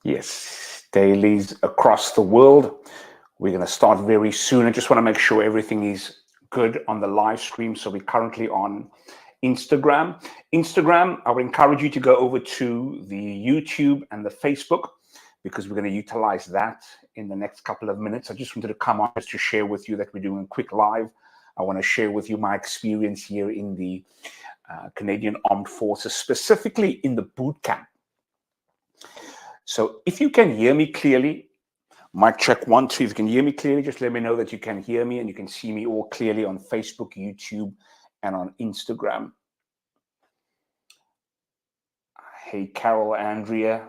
Yes, dailies across the world. We're going to start very soon. I just want to make sure everything is good on the live stream. So we're currently on Instagram. I would encourage you to go over to the YouTube and the Facebook because we're going to utilize that in the next couple of minutes. I just wanted to come on just to share with you that we're doing a quick live. I want to share with you my experience here in the Canadian Armed Forces, specifically in the boot camp. So if you can hear me clearly, mic check 1, 2. If you can hear me clearly, just let me know that you can hear me and you can see me all clearly on Facebook, YouTube, and on Instagram. Hey, Carol, Andrea,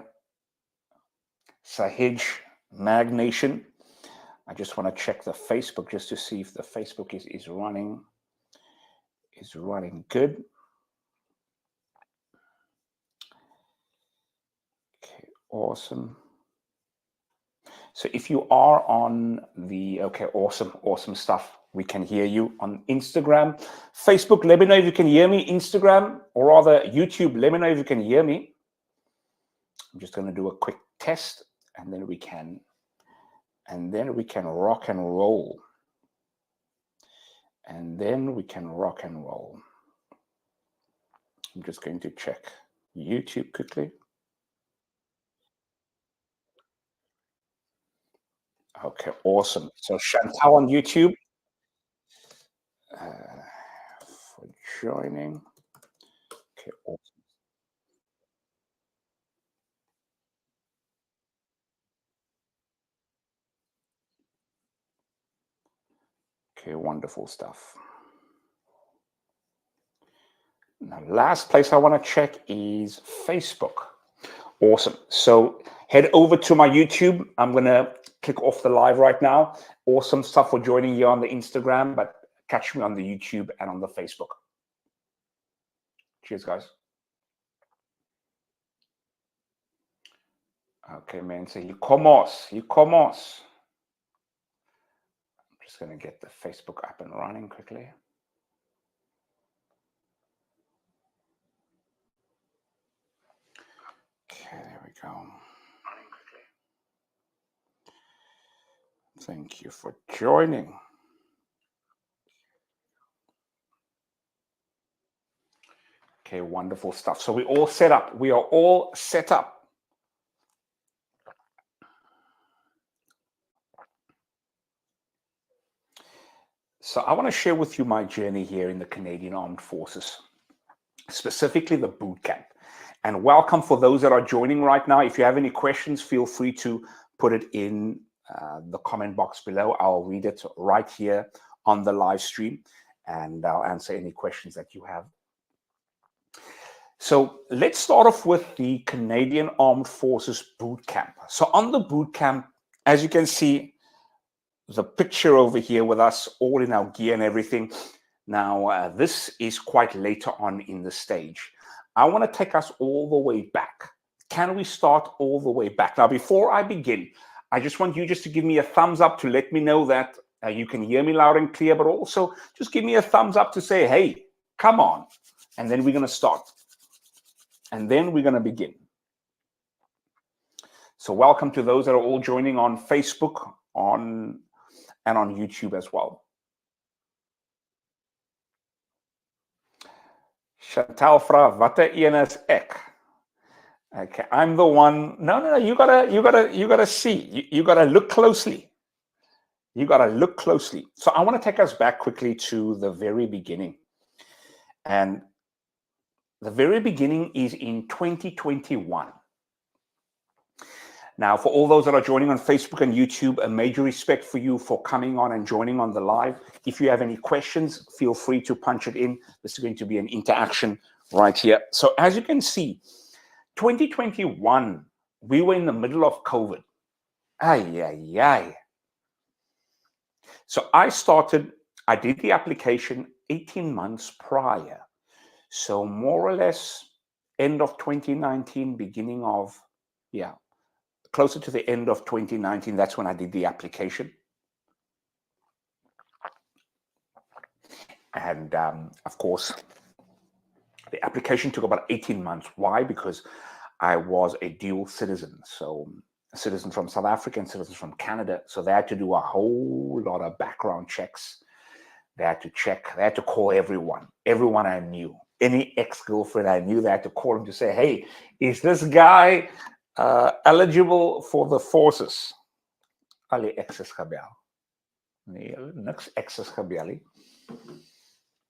Sahij, Mag Nation. I just want to check the Facebook just to see if the Facebook is running good. Okay, awesome. So if you are on the, okay, awesome stuff. We can hear you on Instagram. Facebook, let me know if you can hear me. Instagram, or rather YouTube, let me know if you can hear me. I'm just going to do a quick test, and then we can rock and roll. I'm just going to check YouTube quickly. Okay, awesome. So Chantal on YouTube for joining. Okay, awesome. Okay, wonderful stuff. Now, last place I want to check is Facebook. Awesome. So head over to my YouTube. I'm going to click off the live right now. Awesome stuff for joining you on the Instagram, but catch me on the YouTube and on the Facebook. Cheers, guys. Okay, man. So you comos. I'm just going to get the Facebook up and running quickly. Okay, there we go. Thank you for joining. Okay, wonderful stuff. So we're all set up. We are all set up. So I want to share with you my journey here in the Canadian Armed Forces, specifically the boot camp. And welcome for those that are joining right now. If you have any questions, feel free to put it in the comment box below. I'll read it right here on the live stream, and I'll answer any questions that you have. So let's start off with the Canadian Armed Forces boot camp. So on the boot camp, as you can see, the picture over here with us all in our gear and everything. Now, this is quite later on in the stage. I want to take us all the way back. Can we start all the way back? Now, before I begin, I just want you just to give me a thumbs up to let me know that you can hear me loud and clear, but also just give me a thumbs up to say, hey, come on. And then we're going to start. And then we're going to begin. So welcome to those that are all joining on Facebook, and on YouTube as well. Chantal vra, watter een is ek? Okay, I'm the one. No, you gotta see. You gotta look closely. You gotta look closely. So I want to take us back quickly to the very beginning. And the very beginning is in 2021. Now, for all those that are joining on Facebook and YouTube, a major respect for you for coming on and joining on the live. If you have any questions, feel free to punch it in. This is going to be an interaction right here. So as you can see, 2021, we were in the middle of COVID. So I did the application 18 months prior. So more or less end of 2019, beginning of, closer to the end of 2019, that's when I did the application. And of course, the application took about 18 months. Why? Because I was a dual citizen. So citizens from South Africa and citizens from Canada. So they had to do a whole lot of background checks. They had to call everyone I knew, any ex-girlfriend I knew. They had to call him to say, hey, is this guy eligible for the forces? Alle exes gebel. Nee, niks exes gebel.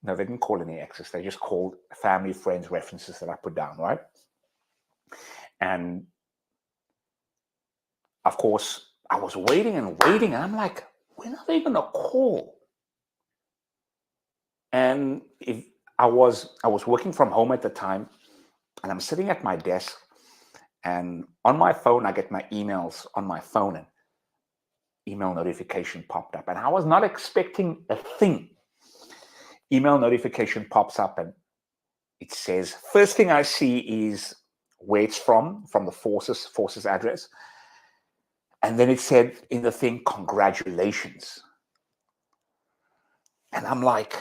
No, they didn't call any exes. They just called family, friends, references that I put down, right? And of course, I was waiting and waiting. And I'm like, when are they going to call? And if I was working from home at the time, and I'm sitting at my desk, and on my phone, I get my emails on my phone, and email notification popped up. And I was not expecting a thing. Email notification pops up, and it says, first thing I see is where it's from the forces address. And then it said in the thing, congratulations. And I'm like,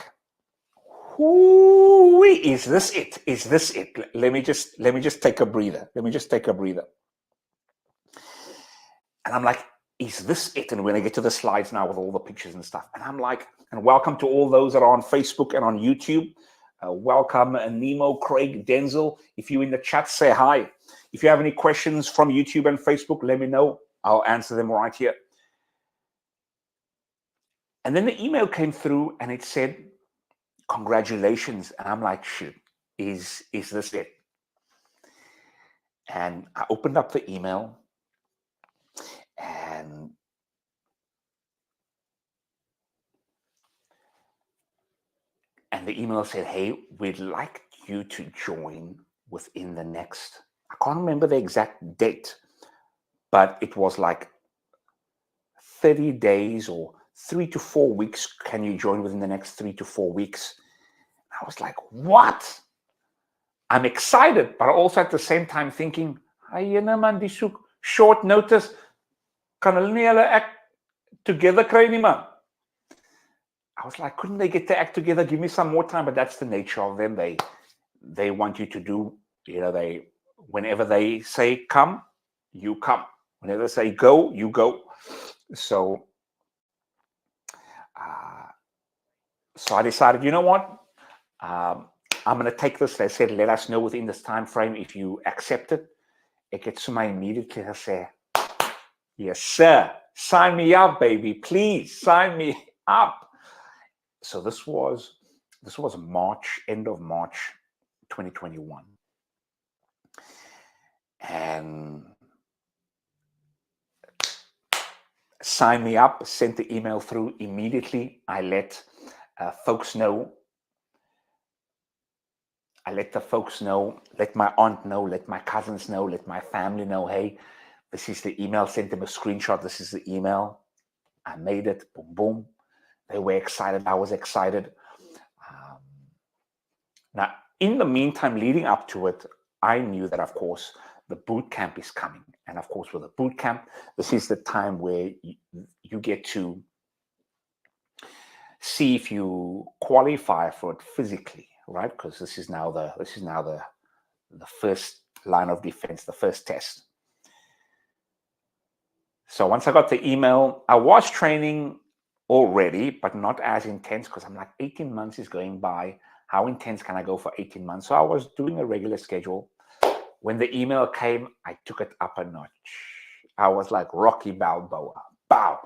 who is this it? Is this it? Let me just take a breather. And I'm like, is this it? And when I get to the slides now with all the pictures and stuff, and I'm like, and welcome to all those that are on Facebook and on YouTube. Welcome, Nemo, Craig, Denzel. If you're in the chat, say hi. If you have any questions from YouTube and Facebook, let me know. I'll answer them right here. And then the email came through and it said, congratulations. And I'm like, shit, is this it? And I opened up the email, and the email said, hey, we'd like you to join within the next, I can't remember the exact date, but it was like 30 days or 3 to 4 weeks. Can you join within the next 3 to 4 weeks? I was like, what? I'm excited, but also at the same time thinking, man, die soek short notice. Kan hulle nie hulle act together kry nie, man. I was like, couldn't they get their act together? Give me some more time. But that's the nature of them. They want you to do, whenever they say come, you come. Whenever they say go, you go. So I decided, you know what? I'm going to take this. They said, let us know within this time frame if you accept it. Ek het so my immediately gesê, yes, sir. Sign me up, baby. Please sign me up. So this was March, end of March 2021. And sign me up, sent the email through immediately. I let folks know. I let the folks know, let my aunt know, let my cousins know, let my family know, hey, this is the email, sent them a screenshot. This is the email. I made it, boom, boom. They were excited. I was excited. Now, in the meantime, leading up to it, I knew that, of course, the boot camp is coming. And of course, with the boot camp, this is the time where you get to see if you qualify for it physically, right? Because this is now the first line of defense, the first test. So once I got the email, I was training already, but not as intense, because I'm like, 18 months is going by. How intense can I go for 18 months? So I was doing a regular schedule. When the email came, I took it up a notch. I was like Rocky Balboa, bow,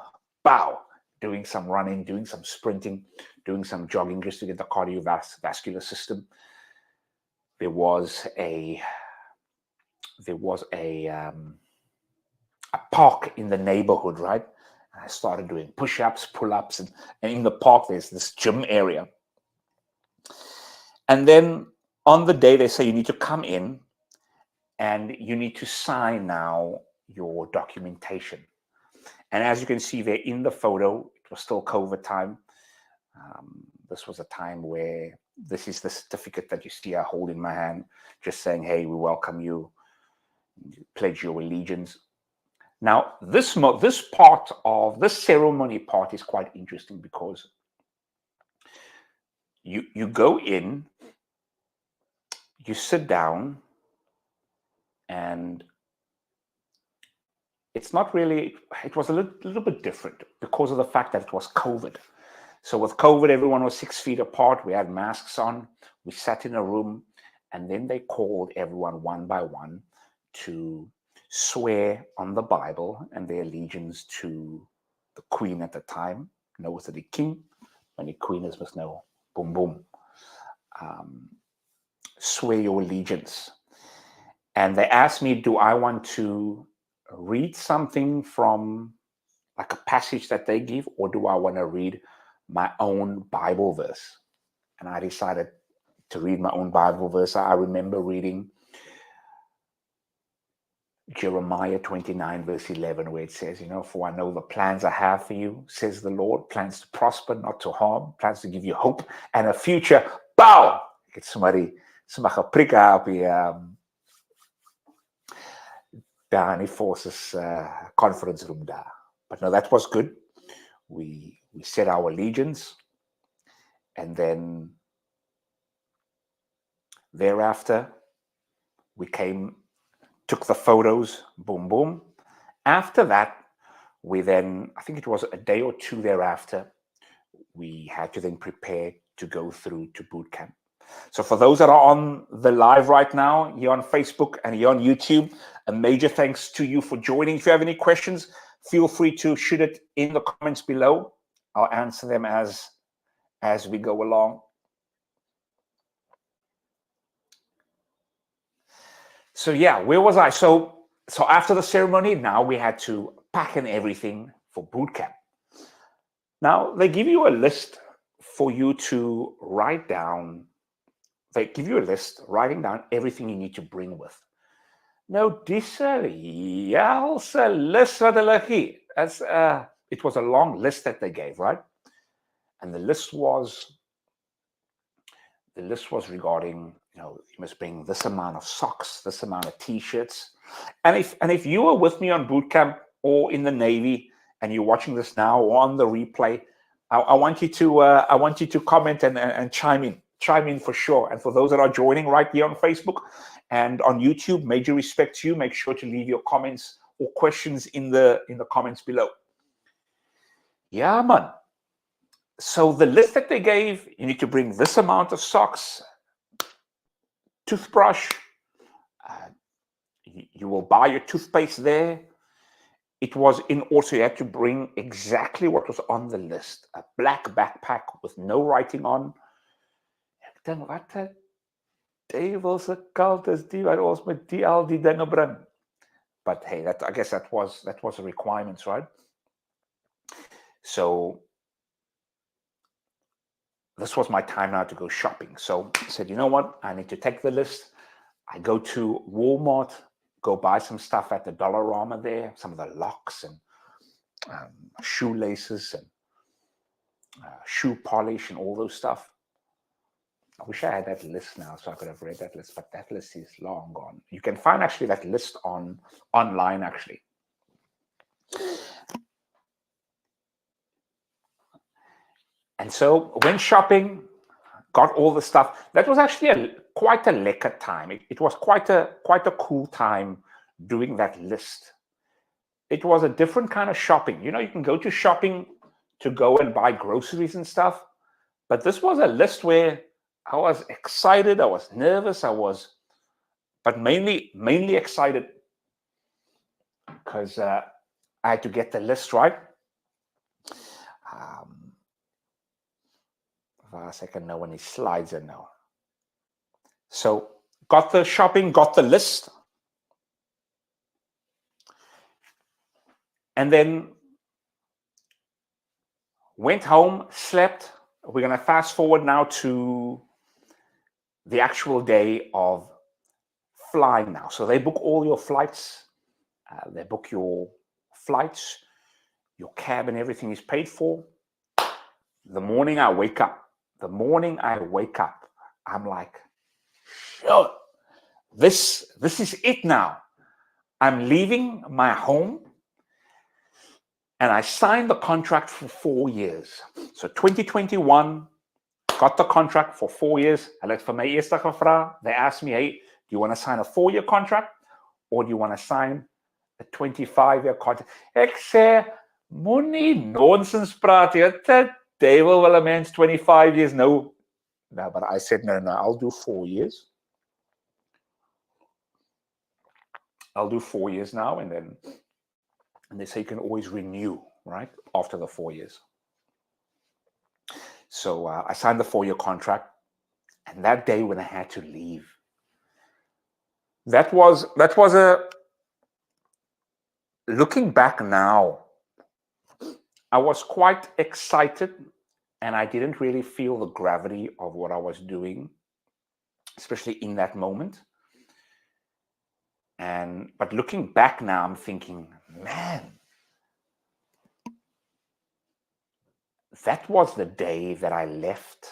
bow, doing some running, doing some sprinting, doing some jogging just to get the cardiovascular system. There was a park in the neighborhood, right? And I started doing push-ups, pull-ups, and in the park, there's this gym area. And then on the day, they say you need to come in and you need to sign now your documentation. And as you can see there in the photo, it was still COVID time. This was a time where this is the certificate that you see I hold in my hand, just saying, hey, we welcome you, pledge your allegiance. Now, this part of this ceremony part is quite interesting, because you go in, you sit down, and it's not really, it was a little bit different because of the fact that it was COVID. So with COVID, everyone was 6 feet apart. We had masks on. We sat in a room, and then they called everyone one by one to swear on the Bible and their allegiance to the Queen at the time. No, was it the King? When the Queen is, must know, boom, boom. Swear your allegiance. And they asked me, do I want to read something from like a passage that they give, or do I want to read my own Bible verse? And I decided to read my own Bible verse. I remember reading Jeremiah 29, verse 11, where it says, for I know the plans I have for you, says the Lord, plans to prosper, not to harm, plans to give you hope and a future. Bow! Get somebody prika op die daar forces conference room daar. But no, that was good. We said our allegiance, and then thereafter we took the photos, boom, boom. After that, we then, I think it was a day or two thereafter, we had to then prepare to go through to boot camp. So for those that are on the live right now, here on Facebook and here on YouTube, a major thanks to you for joining. If you have any questions, feel free to shoot it in the comments below. I'll answer them as we go along. So yeah, where was I? So after the ceremony, now we had to pack in everything for boot camp. Now they give you a list for you to write down. They give you a list, writing down everything you need to bring with. Nou, dis helse list wat hulle gee. It was a long list that they gave, right? And the list was regarding, you must bring this amount of socks, this amount of t-shirts. And if you were with me on boot camp or in the Navy and you're watching this now or on the replay, I want you to comment and chime in for sure. And for those that are joining right here on Facebook and on YouTube, major respect to you. Make sure to leave your comments or questions in the comments below. Yeah, man. So the list that they gave, you need to bring this amount of socks, toothbrush, you will buy your toothpaste there. It was in order, you had to bring exactly what was on the list. A black backpack with no writing on. Ek dink, wat 'n duivelse kalt is die wat ons met al die dinge bring. But hey, I guess that was the requirements, right? So this was my time now to go shopping. So I said, you know what? I need to take the list. I go to Walmart, go buy some stuff at the Dollarama there, some of the locks and shoelaces and shoe polish and all those stuff. I wish I had that list now so I could have read that list, but that list is long gone. You can find actually that list online actually. And so went shopping, got all the stuff. That was actually quite a lekker time. It was quite a cool time doing that list. It was a different kind of shopping. You can go to shopping to go and buy groceries and stuff, but this was a list where I was excited, I was nervous, but mainly excited because I had to get the list right. I can know when he slides in now. So got the shopping, got the list. And then went home, slept. We're going to fast forward now to the actual day of flying now. So they book all your flights. They book your flights, your cab and everything is paid for. The morning I wake up, I'm like, sure, this is it now. I'm leaving my home. And I signed the contract for 4 years. So 2021, got the contract for 4 years. Hulle het vir my eers gevra. They asked me, hey, do you want to sign a 4-year contract or do you want to sign a 25-year contract. Ek sê, moenie nonsense praat jy. The devil will a man's 25 years. No, but I said, no, I'll do 4 years. I'll do 4 years now, and they say you can always renew, right, after the 4 years. So I signed the 4-year contract, and that day when I had to leave, that was a, looking back now, I was quite excited, and I didn't really feel the gravity of what I was doing, especially in that moment. But looking back now, I'm thinking, man, that was the day that I left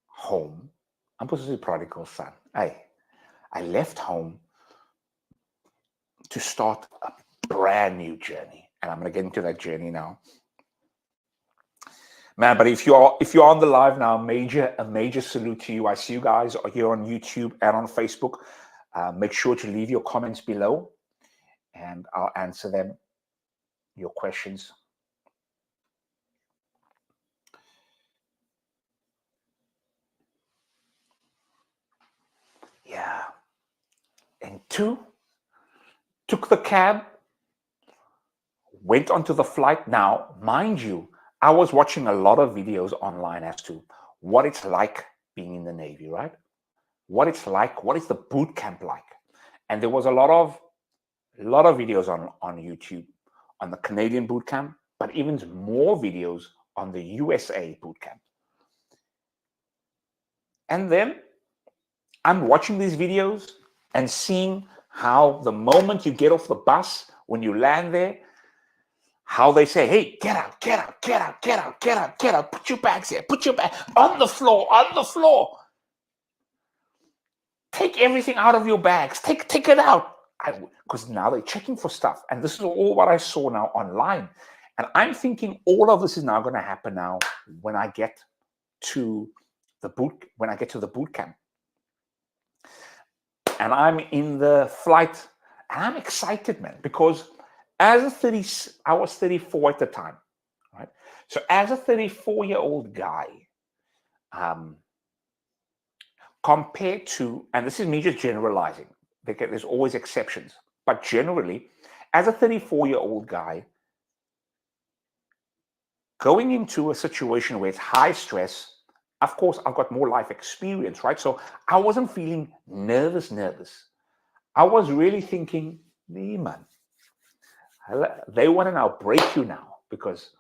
home. I'm supposed to say prodigal son. I left home to start a brand new journey. And I'm going to get into that journey now. Man, but if you're on the live now, a major salute to you. I see you guys are here on YouTube and on Facebook. Make sure to leave your comments below, and I'll answer them, your questions. Yeah. And 2, took the cab, went onto the flight. Now, mind you, I was watching a lot of videos online as to what it's like being in the Navy, right? What it's like, what is the boot camp like? And there was a lot of videos on YouTube on the Canadian boot camp, but even more videos on the USA boot camp. And then I'm watching these videos and seeing how the moment you get off the bus, when you land there, how they say, hey, get out, get out, get out, get out, get out, get out, put your bags here, put your bag on the floor, on the floor. Take everything out of your bags, take it out. Because now they're checking for stuff. And this is all what I saw now online. And I'm thinking all of this is now going to happen now when I get to the boot camp. And I'm in the flight, and I'm excited, man, because I was 34 at the time, right? So as a 34-year-old guy, compared to, and this is me just generalizing, there's always exceptions, but generally, as a 34-year-old guy, going into a situation where it's high stress, of course, I've got more life experience, right? So I wasn't feeling nervous. I was really thinking, man, they want to now break you now, because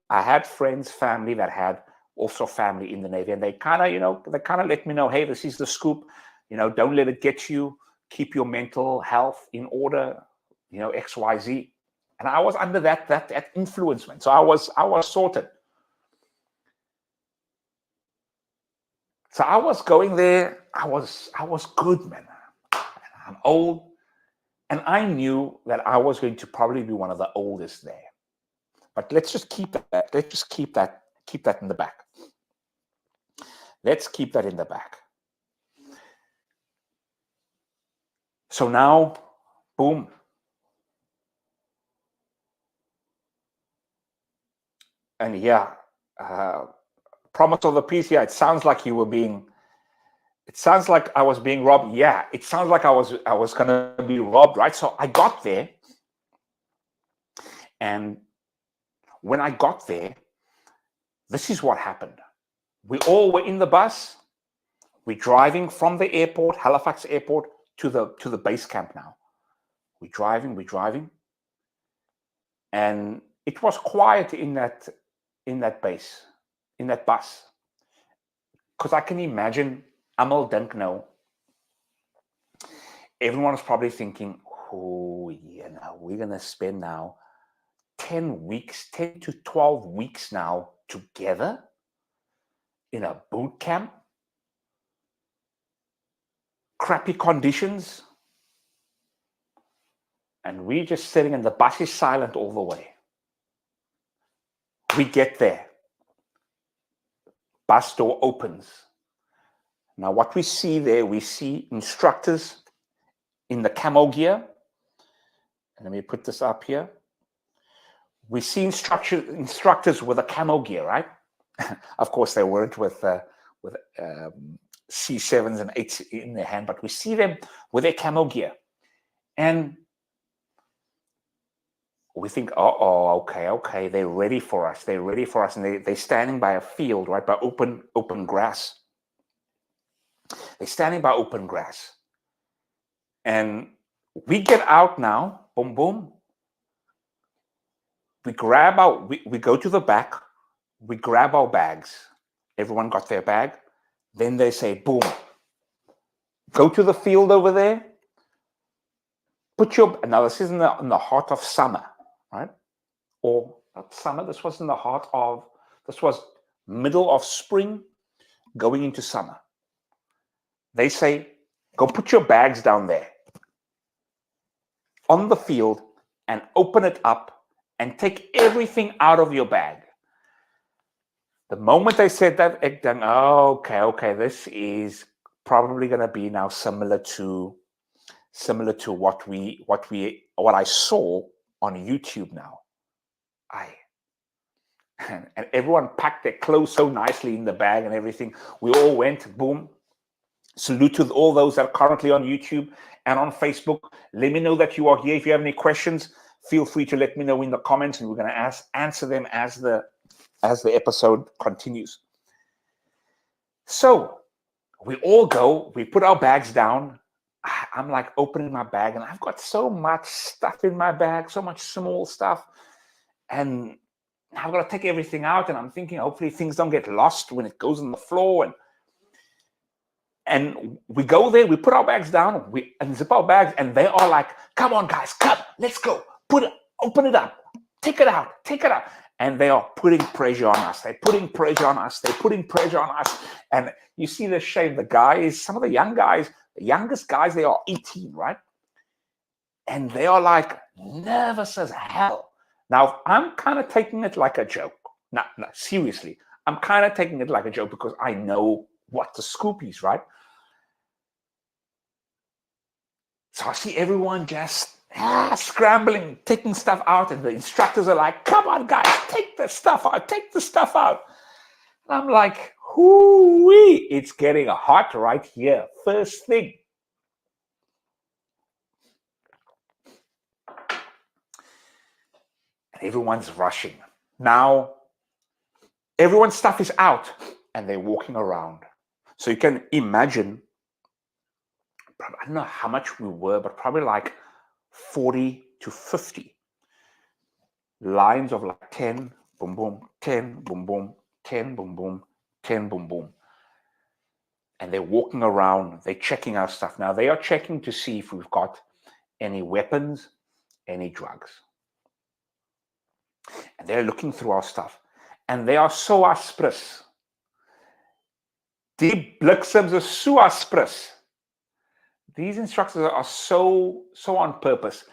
I had friends, family that had also family in the Navy, and they kind of let me know, hey, this is the scoop, don't let it get you, keep your mental health in order, XYZ. And I was under that influence, man. So I was sorted. So I was going there. I was good, man. I'm old, and I knew that I was going to probably be one of the oldest there. But let's just keep that. Let's just keep that in the back. Let's keep that in the back. So now, boom. And yeah, promise of the peace. Yeah, it sounds like you were being. It sounds like I was being robbed. Yeah, it sounds like I was gonna be robbed, right? So I got there, and when I got there, this is what happened. We all were in the bus. We're driving from the airport, Halifax Airport, to the base camp now. We're driving, and it was quiet in that bus, because I can imagine Amal dink now. Everyone is probably thinking, oh, we're gonna spend now 10 to 12 weeks now together in a boot camp, crappy conditions, and we're just sitting, and the bus is silent all the way. We get there. Bus door opens. Now, what we see there, we see instructors in the camo gear, let me put this up here. We see instructors with a camo gear, right? Of course, they weren't with C7s and 8s in their hand, but we see them with their camo gear. And we think, okay, they're ready for us. They're ready for us. And they're standing by a field, right, by open grass. They're standing by open grass. And we get out now, boom, boom. We grab we go to the back, we grab our bags. Everyone got their bag. Then they say, boom, go to the field over there. Now this is in the heart of summer, right? Or not summer, this was middle of spring going into summer. They say, go put your bags down there on the field and open it up and take everything out of your bag. The moment they said that, ek dink, okay, this is probably going to be now similar to what I saw on YouTube now. And everyone packed their clothes so nicely in the bag and everything. We all went, boom. Salute to all those that are currently on YouTube and on Facebook. Let me know that you are here. If you have any questions, feel free to let me know in the comments, and we're going to answer them as the episode continues. So we all go, we put our bags down. I'm like opening my bag, and I've got so much stuff in my bag, so much small stuff. And I've got to take everything out, and I'm thinking, hopefully things don't get lost when it goes on the floor. And we go there, we put our bags down, we unzip our bags, and they are like, come on, guys, come, let's go. Open it up, take it out. And they are putting pressure on us. They're putting pressure on us. And you see the shame. The guys, some of the young guys, the youngest guys, they are 18, right? And they are like nervous as hell. Now, I'm kind of taking it like a joke. No, seriously. I'm kind of taking it like a joke because I know what the scoop is, right? So I see everyone just scrambling, taking stuff out, and the instructors are like, come on, guys, take the stuff out. And I'm like, hoo-wee, it's getting hot right here. First thing. And everyone's rushing. Now, everyone's stuff is out, and they're walking around. So you can imagine, I don't know how much we were, but probably like 40 to 50 lines of like 10, boom, boom, 10, boom, boom, 10, boom, boom, 10, boom, boom. And they're walking around, they're checking our stuff. Now they are checking to see if we've got any weapons, any drugs. And they're looking through our stuff. And they are so aspres. Die bliksems is so aspres. These instructors are so on purpose.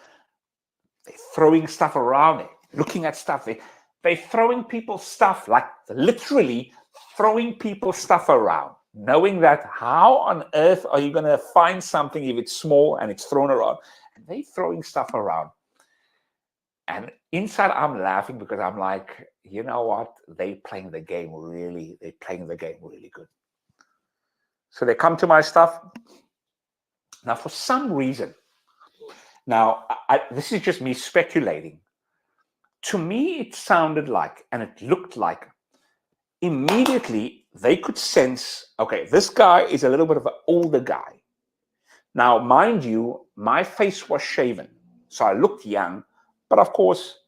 They're throwing stuff around, looking at stuff. They're throwing people's stuff, like literally throwing people's stuff around, knowing that how on earth are you going to find something if it's small and it's thrown around? And they're throwing stuff around. And inside I'm laughing because I'm like, you know what? They're playing the game really good. So they come to my stuff. Now, for some reason, this is just me speculating. To me, it sounded like, and it looked like, immediately they could sense, okay, this guy is a little bit of an older guy. Now, mind you, my face was shaven, so I looked young. But of course,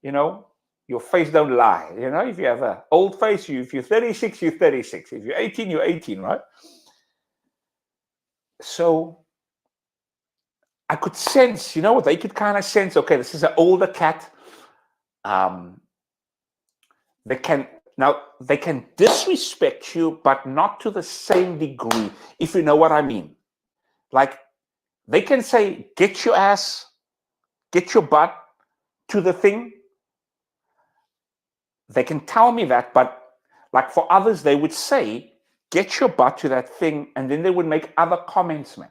your face don't lie. If you have an old face, if you're 36, you're 36. If you're 18, you're 18, right? So I could sense, they could kind of sense, okay, this is an older cat. They can disrespect you, but not to the same degree, if you know what I mean. Like, they can say, get your ass, get your butt to the thing. They can tell me that, but like for others, they would say, get your butt to that thing, and then they would make other comments, man.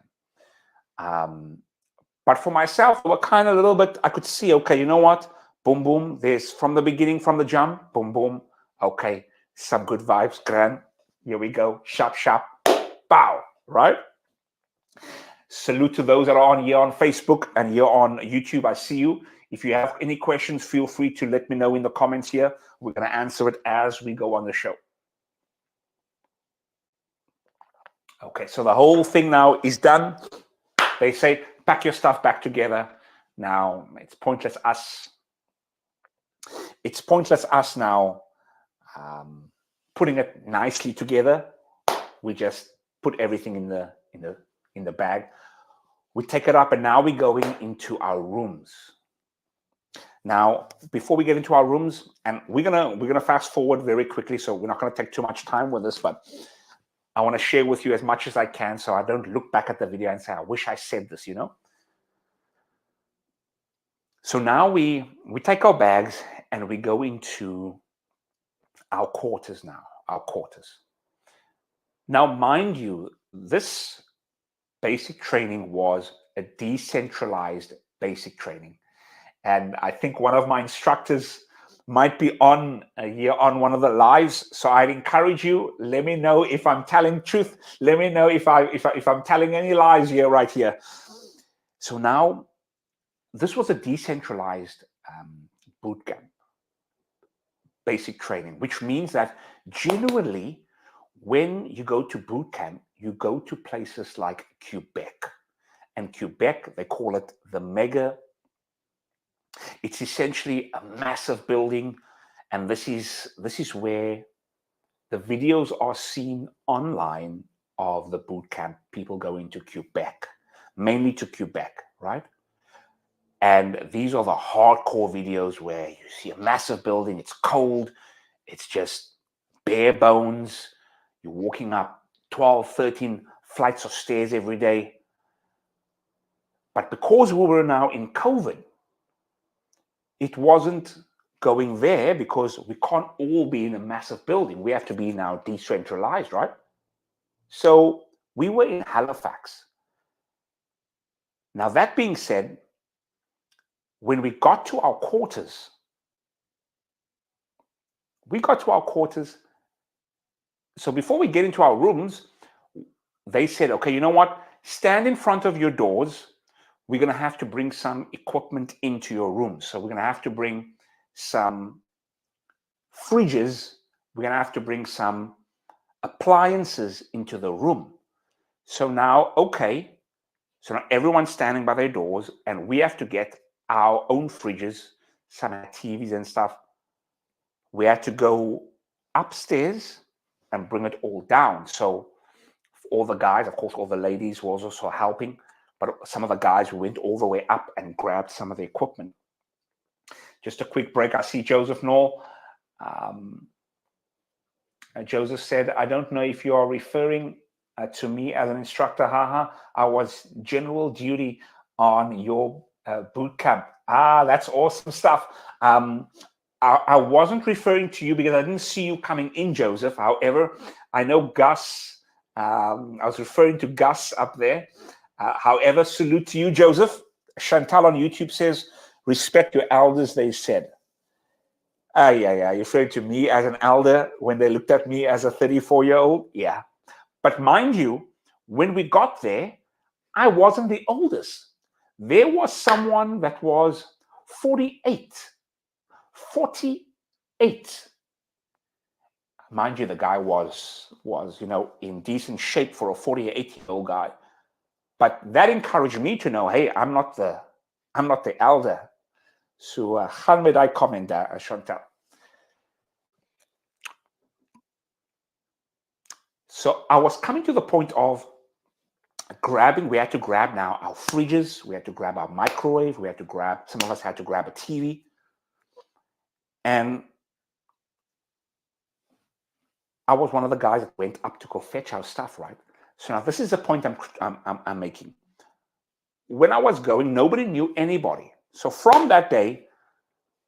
But for myself, we were kind of a little bit, I could see, okay, you know what? Boom, boom. There's from the beginning, from the jump, boom, boom. Okay, some good vibes, grand. Here we go. Sharp, sharp. Bow, right? Salute to those that are on here on Facebook and here on YouTube. I see you. If you have any questions, feel free to let me know in the comments here. We're going to answer it as we go on the show. Okay, so the whole thing now is done. They say, pack your stuff back together. Now, it's pointless us now putting it nicely together. We just put everything in the bag. We take it up, and now we're going into our rooms. Now, before we get into our rooms, and we're gonna fast forward very quickly, so we're not gonna take too much time with this, but I want to share with you as much as I can, so I don't look back at the video and say, I wish I said this, you know. So now we take our bags and we go into our quarters now, our quarters. Now, mind you, this basic training was a decentralized basic training. And I think one of my instructors might be on here on one of the lives. So I'd encourage you, let me know if I'm telling truth. Let me know if I'm telling any lies here, right here. So now, this was a decentralized boot camp, basic training, which means that generally, when you go to boot camp, you go to places like Quebec. And Quebec, they call it the mega. It's essentially a massive building. And this is where the videos are seen online of the boot camp people going to Quebec, mainly to Quebec, right? And these are the hardcore videos where you see a massive building, it's cold, it's just bare bones. You're walking up 12, 13 flights of stairs every day. But because we were now in COVID, it wasn't going there because we can't all be in a massive building. We have to be now decentralized, right? So we were in Halifax. Now, that being said, when we got to our quarters, so before we get into our rooms, they said, okay, you know what? Stand in front of your doors. We're going to have to bring some equipment into your room. So we're going to have to bring some fridges. We're going to have to bring some appliances into the room. So now, okay, so now everyone's standing by their doors and we have to get our own fridges, some TVs and stuff. We had to go upstairs and bring it all down. So all the guys, of course, all the ladies were also helping, but some of the guys went all the way up and grabbed some of the equipment. Just a quick break. I see Joseph Knoll. Joseph said, I don't know if you are referring to me as an instructor. Haha, I was general duty on your boot camp. That's awesome stuff. I wasn't referring to you because I didn't see you coming in, Joseph. However, I know Gus. I was referring to Gus up there. However, salute to you, Joseph. Chantal on YouTube says, respect your elders, they said. Yeah. You're referring to me as an elder when they looked at me as a 34-year-old? Yeah. But mind you, when we got there, I wasn't the oldest. There was someone that was 48. 48. Mind you, the guy was in decent shape for a 48-year-old guy. But that encouraged me to know, hey, I'm not the elder. So how did I comment that, Chantal? So I was coming to the point of grabbing. We had to grab now our fridges. We had to grab our microwave. Some of us had to grab a TV. And I was one of the guys that went up to go fetch our stuff, right? So now this is the point I'm making. When I was going, nobody knew anybody. So from that day,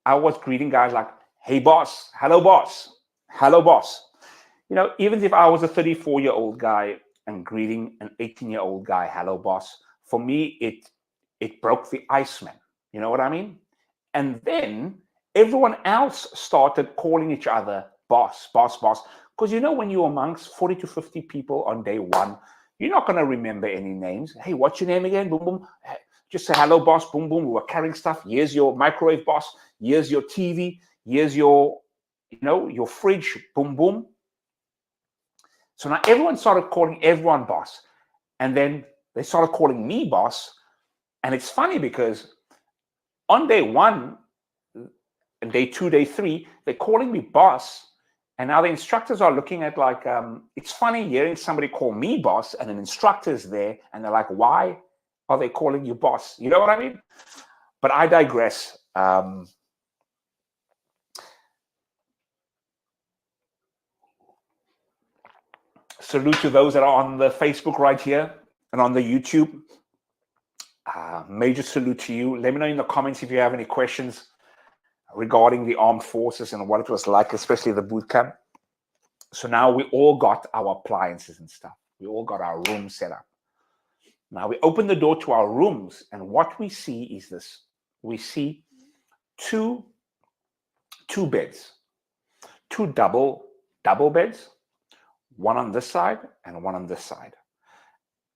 I was greeting guys like, hey, boss, hello, boss, hello, boss. Even if I was a 34-year-old guy and greeting an 18-year-old guy, hello, boss, for me, it broke the iceman. You know what I mean? And then everyone else started calling each other boss, boss, boss. Because when you're amongst 40 to 50 people on day one, you're not going to remember any names. Hey, what's your name again? Boom, boom. Just say hello, boss. Boom, boom. We were carrying stuff. Here's your microwave, boss. Here's your TV. Here's your, your fridge. Boom, boom. So now everyone started calling everyone boss. And then they started calling me boss. And it's funny because on day one, and day two, day three, they're calling me boss. And now the instructors are looking at like, it's funny hearing somebody call me boss and an instructor's there. And they're like, why are they calling you boss? You know what I mean? But I digress. Salute to those that are on the Facebook right here and on the YouTube. Major salute to you. Let me know in the comments if you have any questions regarding the armed forces and what it was like, especially the boot camp. So now we all got our appliances and stuff. We all got our room set up. Now we open the door to our rooms, and what we see is this. We see two beds, two double beds, one on this side and one on this side.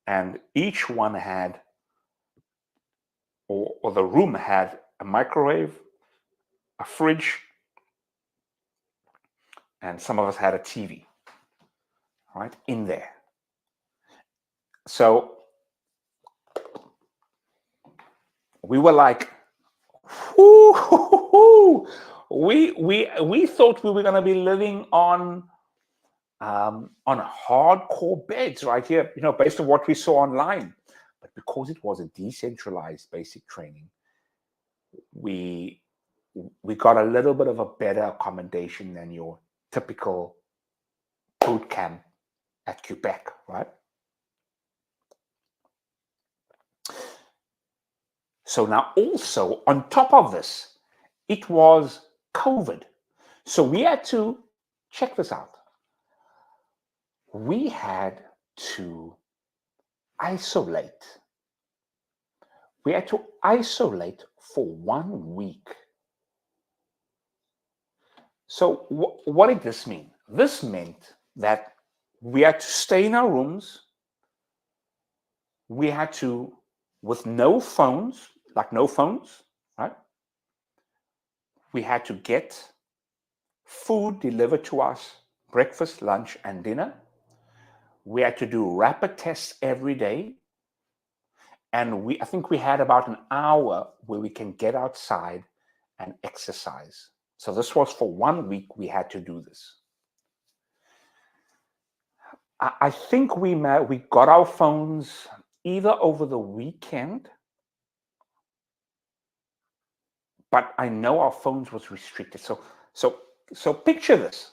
And each one had, or the room had a microwave, a fridge, and some of us had a TV, right, in there. So we were like, we thought we were going to be living on hardcore beds right here, based on what we saw online. But because it was a decentralized basic training, we got a little bit of a better accommodation than your typical boot camp at Quebec, right? So now also on top of this, it was COVID. So we had to, check this out. We had to isolate. We had to isolate for 1 week. So what did this mean? This meant that we had to stay in our rooms. We had to, with no phones, right? We had to get food delivered to us, breakfast, lunch, and dinner. We had to do rapid tests every day. And I think we had about an hour where we can get outside and exercise. So this was for 1 week we had to do this. I think we got our phones either over the weekend, but I know our phones was restricted. So picture this.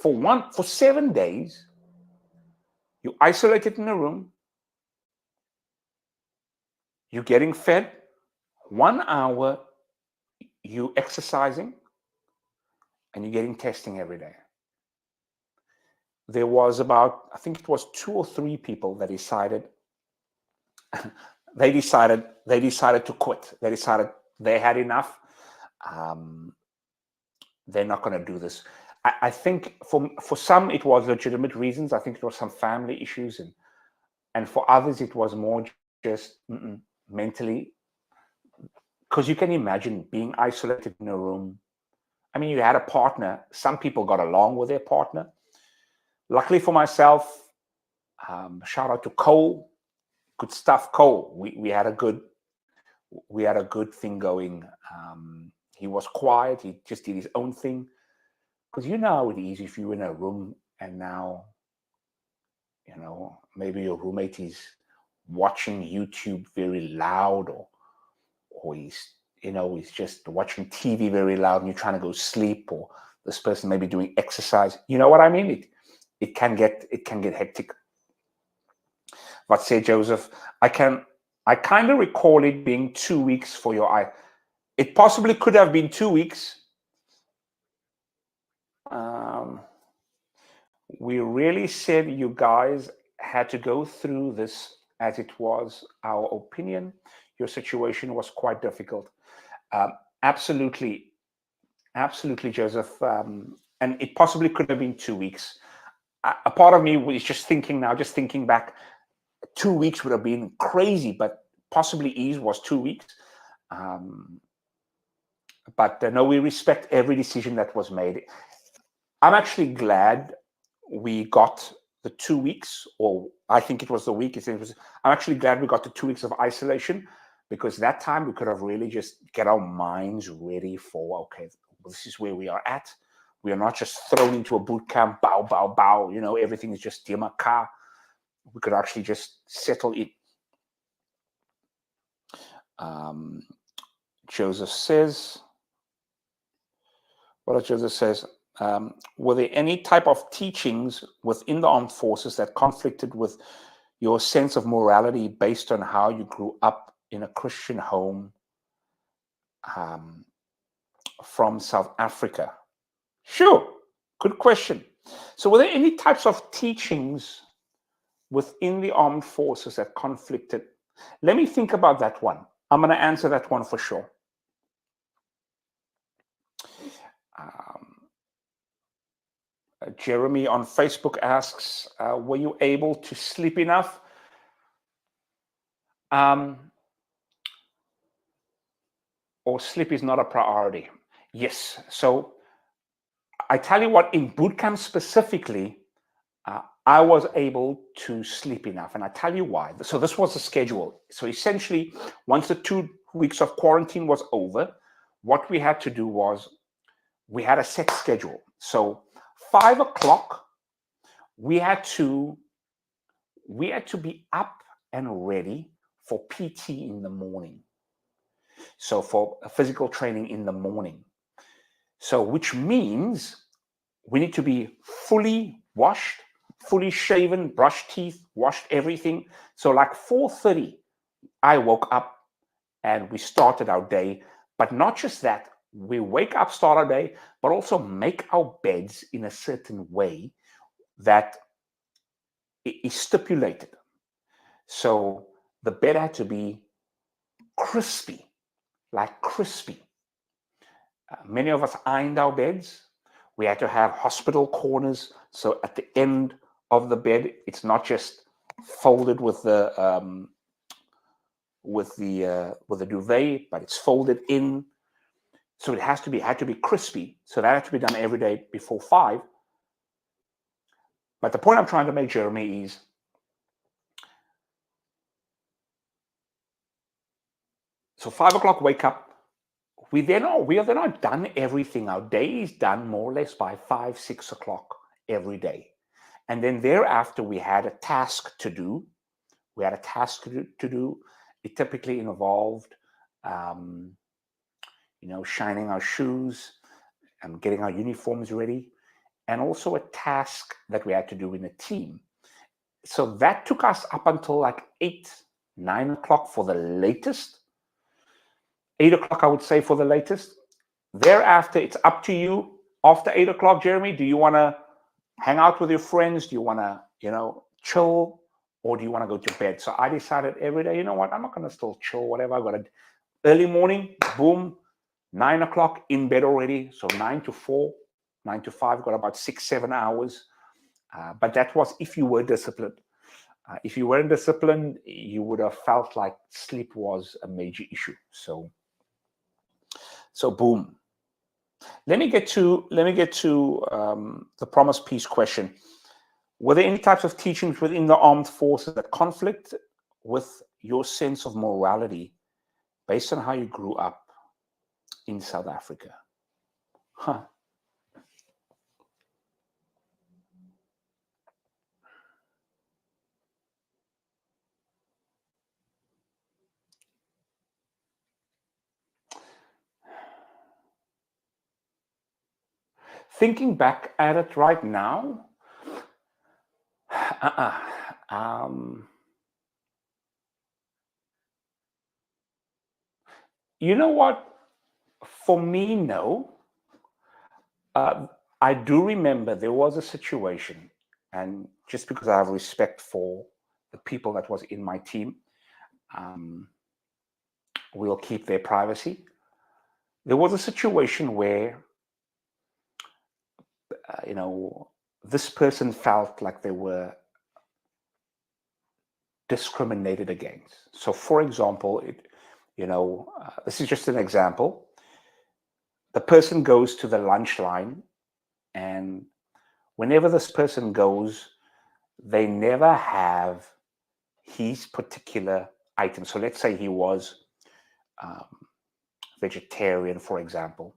For 7 days, you isolated in a room, you're getting fed, 1 hour you exercising, and you're getting testing every day. There was about, I think it was 2 or 3 people that decided they decided to quit. They decided they had enough. They're not going to do this. I think for some it was legitimate reasons. I think it was some family issues, and for others it was more just mentally. Because you can imagine being isolated in a room. I mean, you had a partner. Some people got along with their partner. Luckily for myself, shout out to Cole. Good stuff, Cole. We had a good thing going. He was quiet. He just did his own thing. Because you know how it is if you're in a room and now, maybe your roommate is watching YouTube very loud, or he's just watching TV very loud and you're trying to go sleep, or this person may be doing exercise. You know what I mean? It can get hectic. But say, Joseph, I kind of recall it being 2 weeks for your eye. It possibly could have been 2 weeks. We really said you guys had to go through this as it was our opinion. your situation was quite difficult. Absolutely, Joseph. And it possibly could have been 2 weeks. A part of me was just thinking now, just thinking back, 2 weeks would have been crazy, but possibly ease was 2 weeks. But no, we respect every decision that was made. I'm actually glad we got the 2 weeks, or I think it was the week. I'm actually glad we got the 2 weeks of isolation, because that time we could have really just get our minds ready for, okay, this is where we are at. We are not just thrown into a boot camp, bow, bow, bow. Everything is just dimaka. We could actually just settle it. Joseph says, what Joseph says, were there any type of teachings within the armed forces that conflicted with your sense of morality based on how you grew up in a Christian home from South Africa? Sure, good question. So were there any types of teachings within the armed forces that conflicted? Let me think about that one. I'm going to answer that one for sure. Jeremy on Facebook asks, were you able to sleep enough? Or sleep is not a priority? Yes. So I tell you what, in boot camp specifically, I was able to sleep enough. And I tell you why. So this was the schedule. So essentially, once the 2 weeks of quarantine was over, what we had to do was we had a set schedule. So 5 o'clock, we had to be up and ready for PT in the morning. So for physical training in the morning. So which means we need to be fully washed, fully shaven, brushed teeth, washed everything. So like 4:30, I woke up and we started our day. But not just that, we wake up, start our day, but also make our beds in a certain way that is stipulated. So the bed had to be crispy, like crispy. Many of us ironed our beds. We had to have hospital corners. So at the end of the bed, it's not just folded with the duvet, but it's folded in. So it had to be crispy. So that had to be done every day before 5. But the point I'm trying to make, Jeremy, is so 5 o'clock wake up. We are then not done everything. Our day is done more or less by 5, 6 o'clock every day. And then thereafter, we had a task to do. It typically involved, shining our shoes and getting our uniforms ready, and also a task that we had to do in a team. So that took us up until like 8, 9 o'clock for the latest. 8 o'clock, I would say, for the latest. Thereafter, it's up to you. After 8 o'clock, Jeremy, do you want to hang out with your friends? Do you want to, chill? Or do you want to go to bed? So I decided every day, you know what? I'm not going to still chill, whatever. I got to early morning, boom, 9 o'clock in bed already. So 9 to 4, 9 to 5, got about 6, 7 hours. But that was if you were disciplined. If you weren't disciplined, you would have felt like sleep was a major issue. So boom. Let me get to the promise peace question. Were there any types of teachings within the armed forces that conflict with your sense of morality based on how you grew up in South Africa? Thinking back at it right now, you know what? For me, no. I do remember there was a situation, and just because I have respect for the people that was in my team, we'll keep their privacy. There was a situation where, this person felt like they were discriminated against. So, for example, this is just an example. The person goes to the lunch line, and whenever this person goes, they never have his particular item. So let's say he was vegetarian, for example.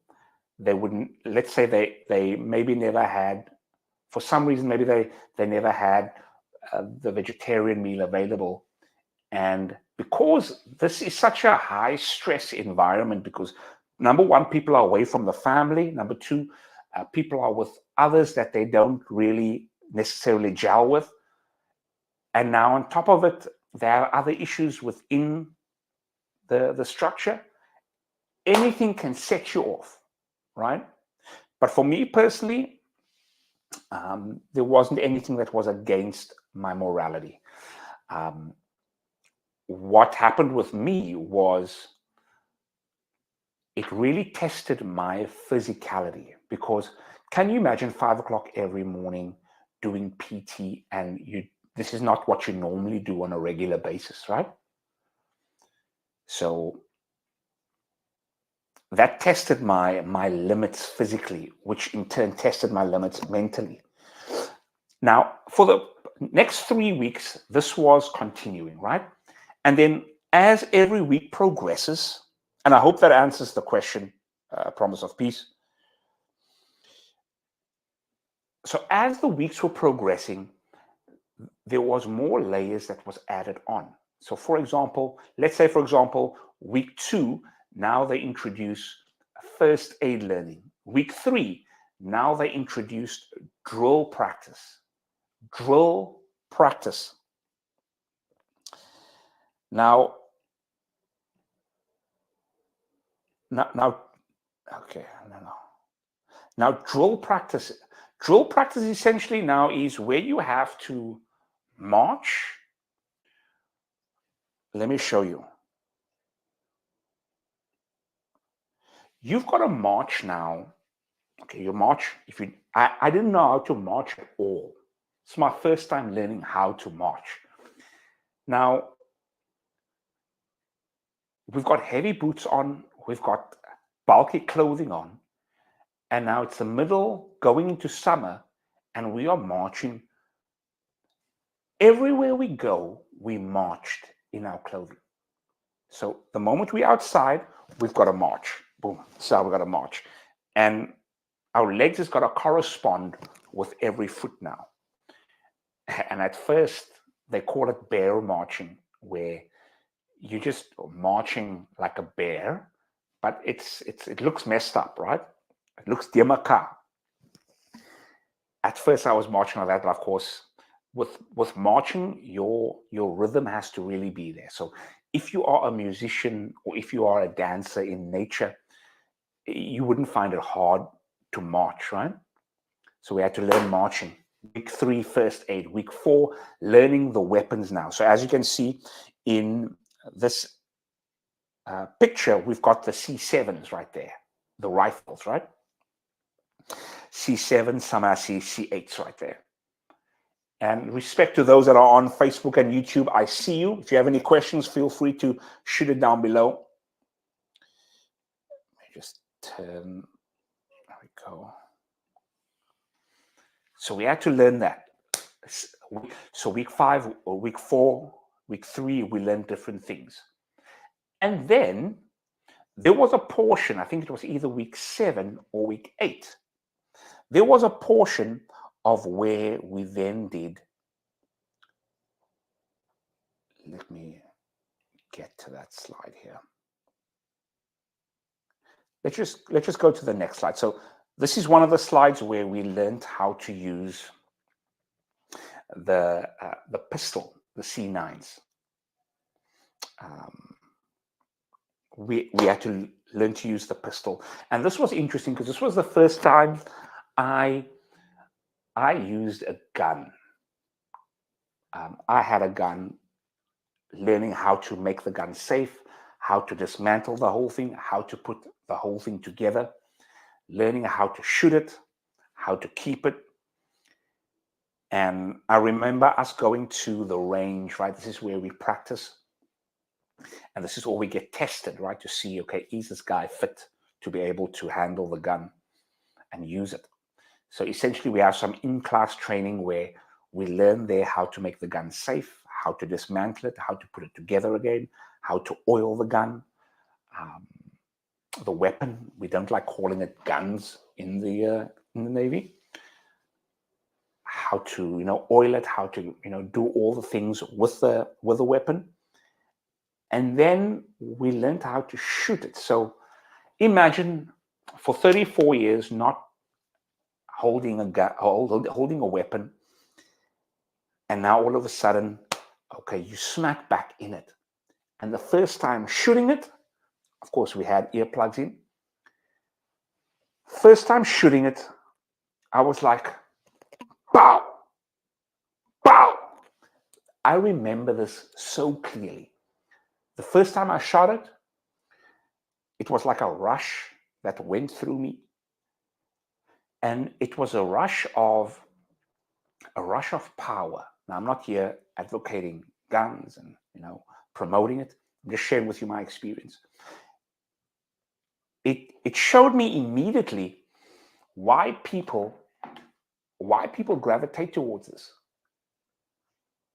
They wouldn't, let's say they maybe never had, for some reason, maybe they never had the vegetarian meal available. And because this is such a high stress environment, because number one, people are away from the family. Number two, people are with others that they don't really necessarily gel with. And now on top of it, there are other issues within the structure. Anything can set you off, right? But for me personally, there wasn't anything that was against my morality. What happened with me was it really tested my physicality, because can you imagine 5 o'clock every morning doing PT, and this is not what you normally do on a regular basis, right? So that tested my limits physically, which in turn tested my limits mentally. Now, for the next 3 weeks, this was continuing, right? And then as every week progresses, and I hope that answers the question, Promise of Peace. So as the weeks were progressing, there was more layers that was added on. So for example, let's say, for example, week 2, now they introduce first aid learning. Week 3, now they introduced drill practice. Drill practice. Now, okay, no. Now, drill practice essentially now is where you have to march. Let me show you. You've got to march now. Okay, you march. I didn't know how to march at all. It's my first time learning how to march. Now, we've got heavy boots on, we've got bulky clothing on, and now it's the middle going into summer, and we are marching. Everywhere we go, we marched in our clothing. So the moment we're outside, we've got to march. Boom. So we've got to march. And our legs has got to correspond with every foot now. And at first, they call it bear marching, where you're just marching like a bear, but it looks messed up, right? It looks demaka. At first, I was marching like that, but of course, with marching, your rhythm has to really be there. So if you are a musician or if you are a dancer in nature, you wouldn't find it hard to march, right? So we had to learn marching. Week 3, first aid. Week 4, learning the weapons now. So as you can see in this picture, we've got the C7s right there, the rifles, right? C7, some are C8s right there. And respect to those that are on Facebook and YouTube, I see you. If you have any questions, feel free to shoot it down below. Let me just turn. There we go. So we had to learn that. So week 5 or week 4, week 3, we learned different things. And then there was a portion, I think it was either week 7 or week 8. There was a portion of where we then did. Let me get to that slide here. Let's just go to the next slide. So this is one of the slides where we learned how to use the pistol, the C9s. We had to learn to use the pistol, and this was interesting because this was the first time I used a gun. I had a gun, learning how to make the gun safe, how to dismantle the whole thing, how to put the whole thing together, learning how to shoot it, how to keep it. And I remember us going to the range, right? This is where we practice. And this is where we get tested, right? To see, okay, is this guy fit to be able to handle the gun and use it? So essentially, we have some in-class training where we learn there how to make the gun safe, how to dismantle it, how to put it together again, how to oil the gun, the weapon. We don't like calling it guns in the Navy. How to oil it, how to do all the things with the weapon, and then we learned how to shoot it. So imagine for 34 years not holding a gun, holding a weapon, and now all of a sudden, okay, you smack back in it. And the first time shooting it, of course, we had earplugs in. First time shooting it, I was like, pow, pow. I remember this so clearly. The first time I shot it, it was like a rush that went through me. And it was a rush of power. Now, I'm not here advocating guns and promoting it. I'm just sharing with you my experience. It showed me immediately why people gravitate towards this.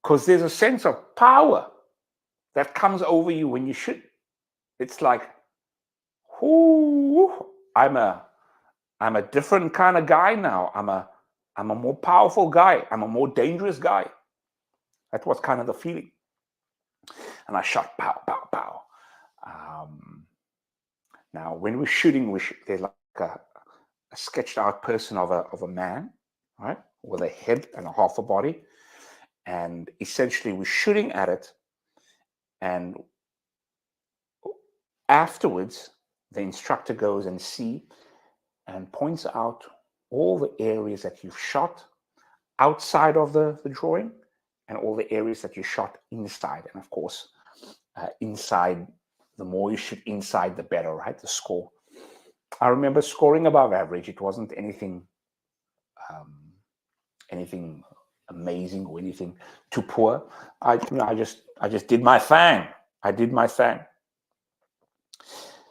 Because there's a sense of power that comes over you when you shoot. It's like, whoo, I'm a different kind of guy now. I'm a more powerful guy. I'm a more dangerous guy. That was kind of the feeling. And I shot, pow, pow, pow. Now, when we're shooting, there's like a sketched out person of a man, right, with a head and a half a body. And essentially, we're shooting at it. And afterwards, the instructor goes and points out all the areas that you've shot outside of the drawing and all the areas that you shot inside. And of course, inside, the more you shoot inside, the better, right? The score. I remember scoring above average. It wasn't anything amazing or anything too poor. I just did my thing. I did my thing.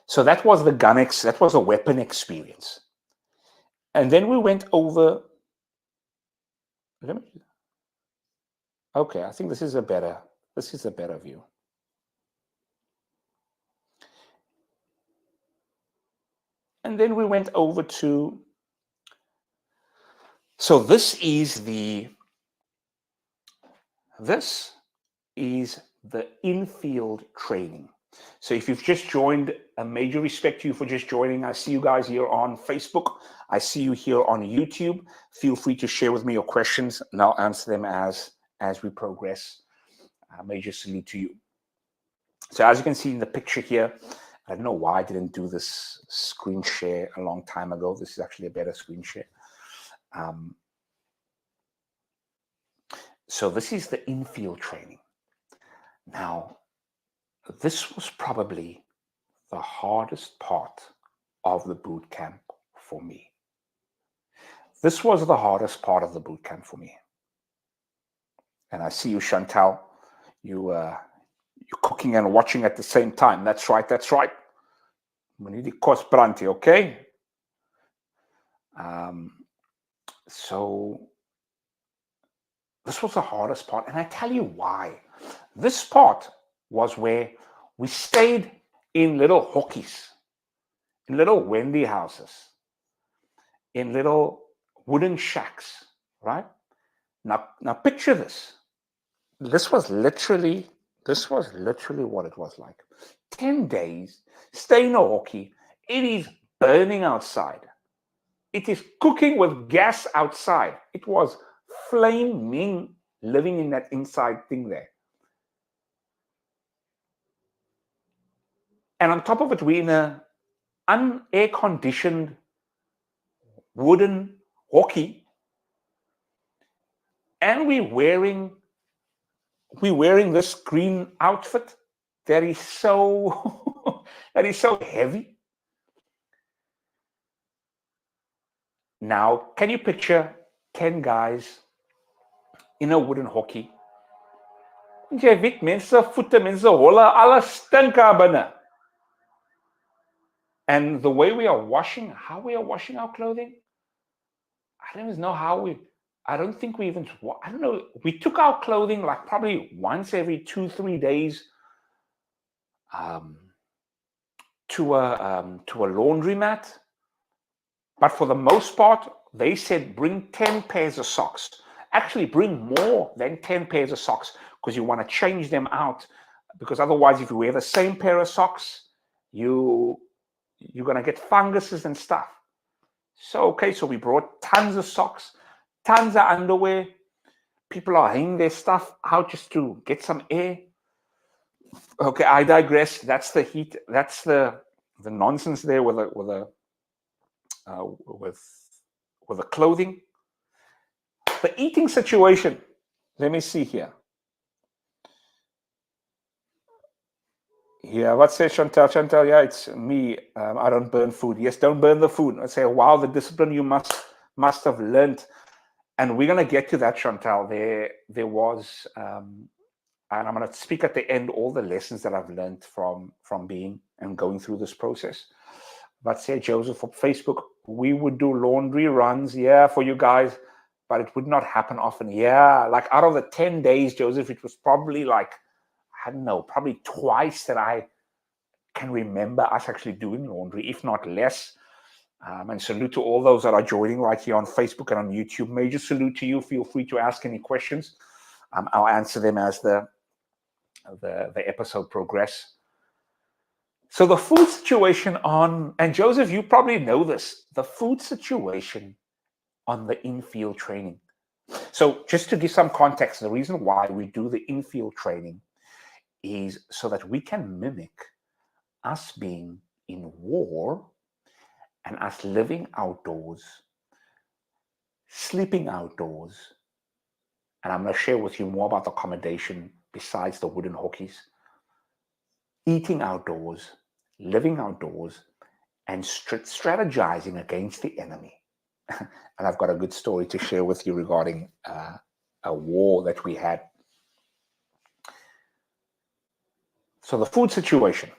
So that was that was a weapon experience. And then we went over. Okay, I think this is a better view. And then we went over to, so this is the infield training. So if you've just joined, a major respect to you for just joining. I see you guys here on Facebook. I see you here on YouTube. Feel free to share with me your questions and I'll answer them as we progress. Major salute to you. So as you can see in the picture here, I don't know why I didn't do this screen share a long time ago. This is actually a better screen share. So this is the infield training. Now, this was probably the hardest part of the boot camp for me. This was the hardest part of the boot camp for me. And I see you, Chantal. You're cooking and watching at the same time. That's right. That's right. We need to cost brandy, okay? So this was the hardest part, and I tell you why. This part was where we stayed in little hockeys, in little Wendy houses, in little wooden shacks, right? Now picture this. This was literally what it was like. 10 days, stay in a hockey. It is burning outside. It is cooking with gas outside. It was flaming, living in that inside thing there. And on top of it, we're in an unair-conditioned wooden hockey. And we're wearing this green outfit. that is so that is so heavy. Now, can you picture 10 guys in a wooden hockey? Jy weet mense voete, mense holle, alles stink daar binne. And the way we are washing, how we are washing our clothing, I don't even know how I don't think we even, I don't know, we took our clothing like probably once every 2-3 days to a laundromat. But for the most part, they said bring 10 pairs of socks. Actually, bring more than 10 pairs of socks because you want to change them out. Because otherwise, if you wear the same pair of socks, you're going to get funguses and stuff. So, okay, so we brought tons of socks, tons of underwear. People are hanging their stuff out just to get some air. Okay, I digress. That's the heat. That's the nonsense there with the clothing. The eating situation. Let me see here. Yeah, what says Chantal? Chantal, yeah, it's me. I don't burn food. Yes, don't burn the food. I say, wow, the discipline you must have learned. And we're going to get to that, Chantal. There was, and I'm going to speak at the end all the lessons that I've learned from being and going through this process. But say, Joseph, for Facebook, we would do laundry runs, yeah, for you guys, but it would not happen often. Yeah, like out of the 10 days, Joseph, it was probably like, I don't know, probably twice that I can remember us actually doing laundry, if not less. And salute to all those that are joining right here on Facebook and on YouTube. Major salute to you. Feel free to ask any questions. I'll answer them as the episode progress. So the food situation and Joseph, you probably know this, the food situation on the in-field training. So just to give some context, the reason why we do the in-field training is so that we can mimic us being in war and us living outdoors, sleeping outdoors. And I'm going to share with you more about accommodation besides the wooden hockeys. Eating outdoors, living outdoors, and strategizing against the enemy. And I've got a good story to share with you regarding a war that we had. So the food situation.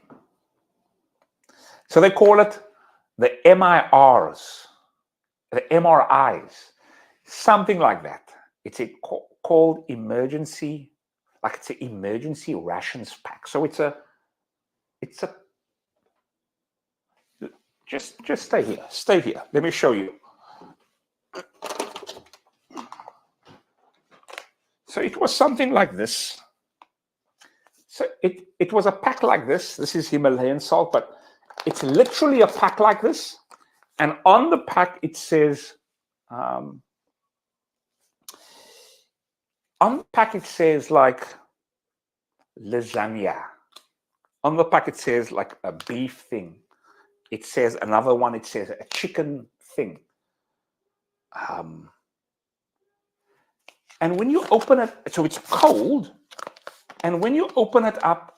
So they call it the MIRs, the MRIs, something like that. It's called emergency, like it's an emergency rations pack. So it's a just stay here. Let me show you. So it was something like this. So it was a pack like this. This is Himalayan salt, but it's literally a pack like this. And on the pack, it says, on the pack, it says like lasagna. On the pack, it says like a beef thing. It says another one, it says a chicken thing. And when you open it, so it's cold. And when you open it up,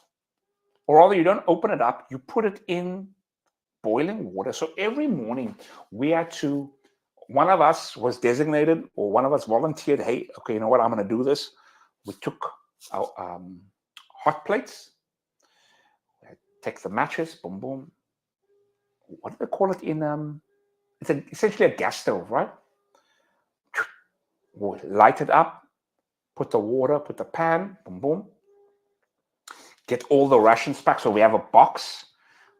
or rather you don't open it up, you put it in boiling water. So every morning we had to, one of us was designated or one of us volunteered, hey, okay, you know what, I'm going to do this. We took our hot plates, take the matches, boom, boom. What do they call it in, it's essentially a gas stove, right? We'll light it up, put the water, put the pan, boom, boom. Get all the rations packed. So we have a box.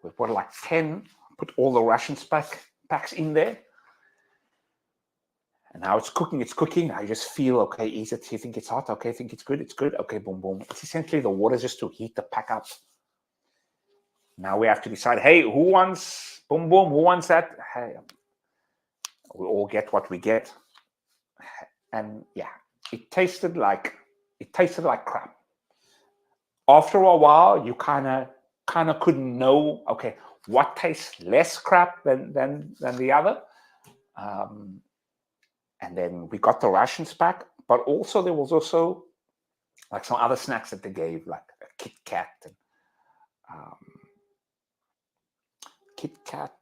We put like 10, put all the rations packs in there. And now it's cooking. I just feel, okay, is it, you think it's hot? Okay, I think it's good. Okay, boom, boom. It's essentially the water just to heat the pack up. Now we have to decide, hey, who wants, boom, boom, who wants that? Hey, we all get what we get. And yeah, it tasted like crap. After a while, you kind of couldn't know, okay, what tastes less crap than the other. And then we got the rations pack, but also there was also like some other snacks that they gave, like a Kit Kat. And Kit Kat,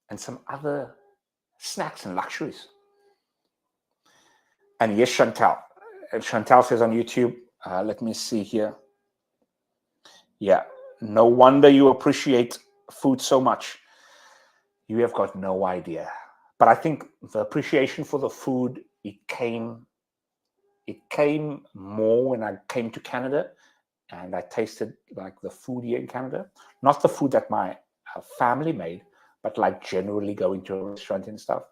and some other snacks and luxuries. And yes, Chantal. And Chantal says on YouTube, let me see here. Yeah, no wonder you appreciate food so much. You have got no idea. But I think the appreciation for the food, it came more when I came to Canada and I tasted like the food here in Canada. Not the food that my family made, but like generally going to a restaurant and stuff.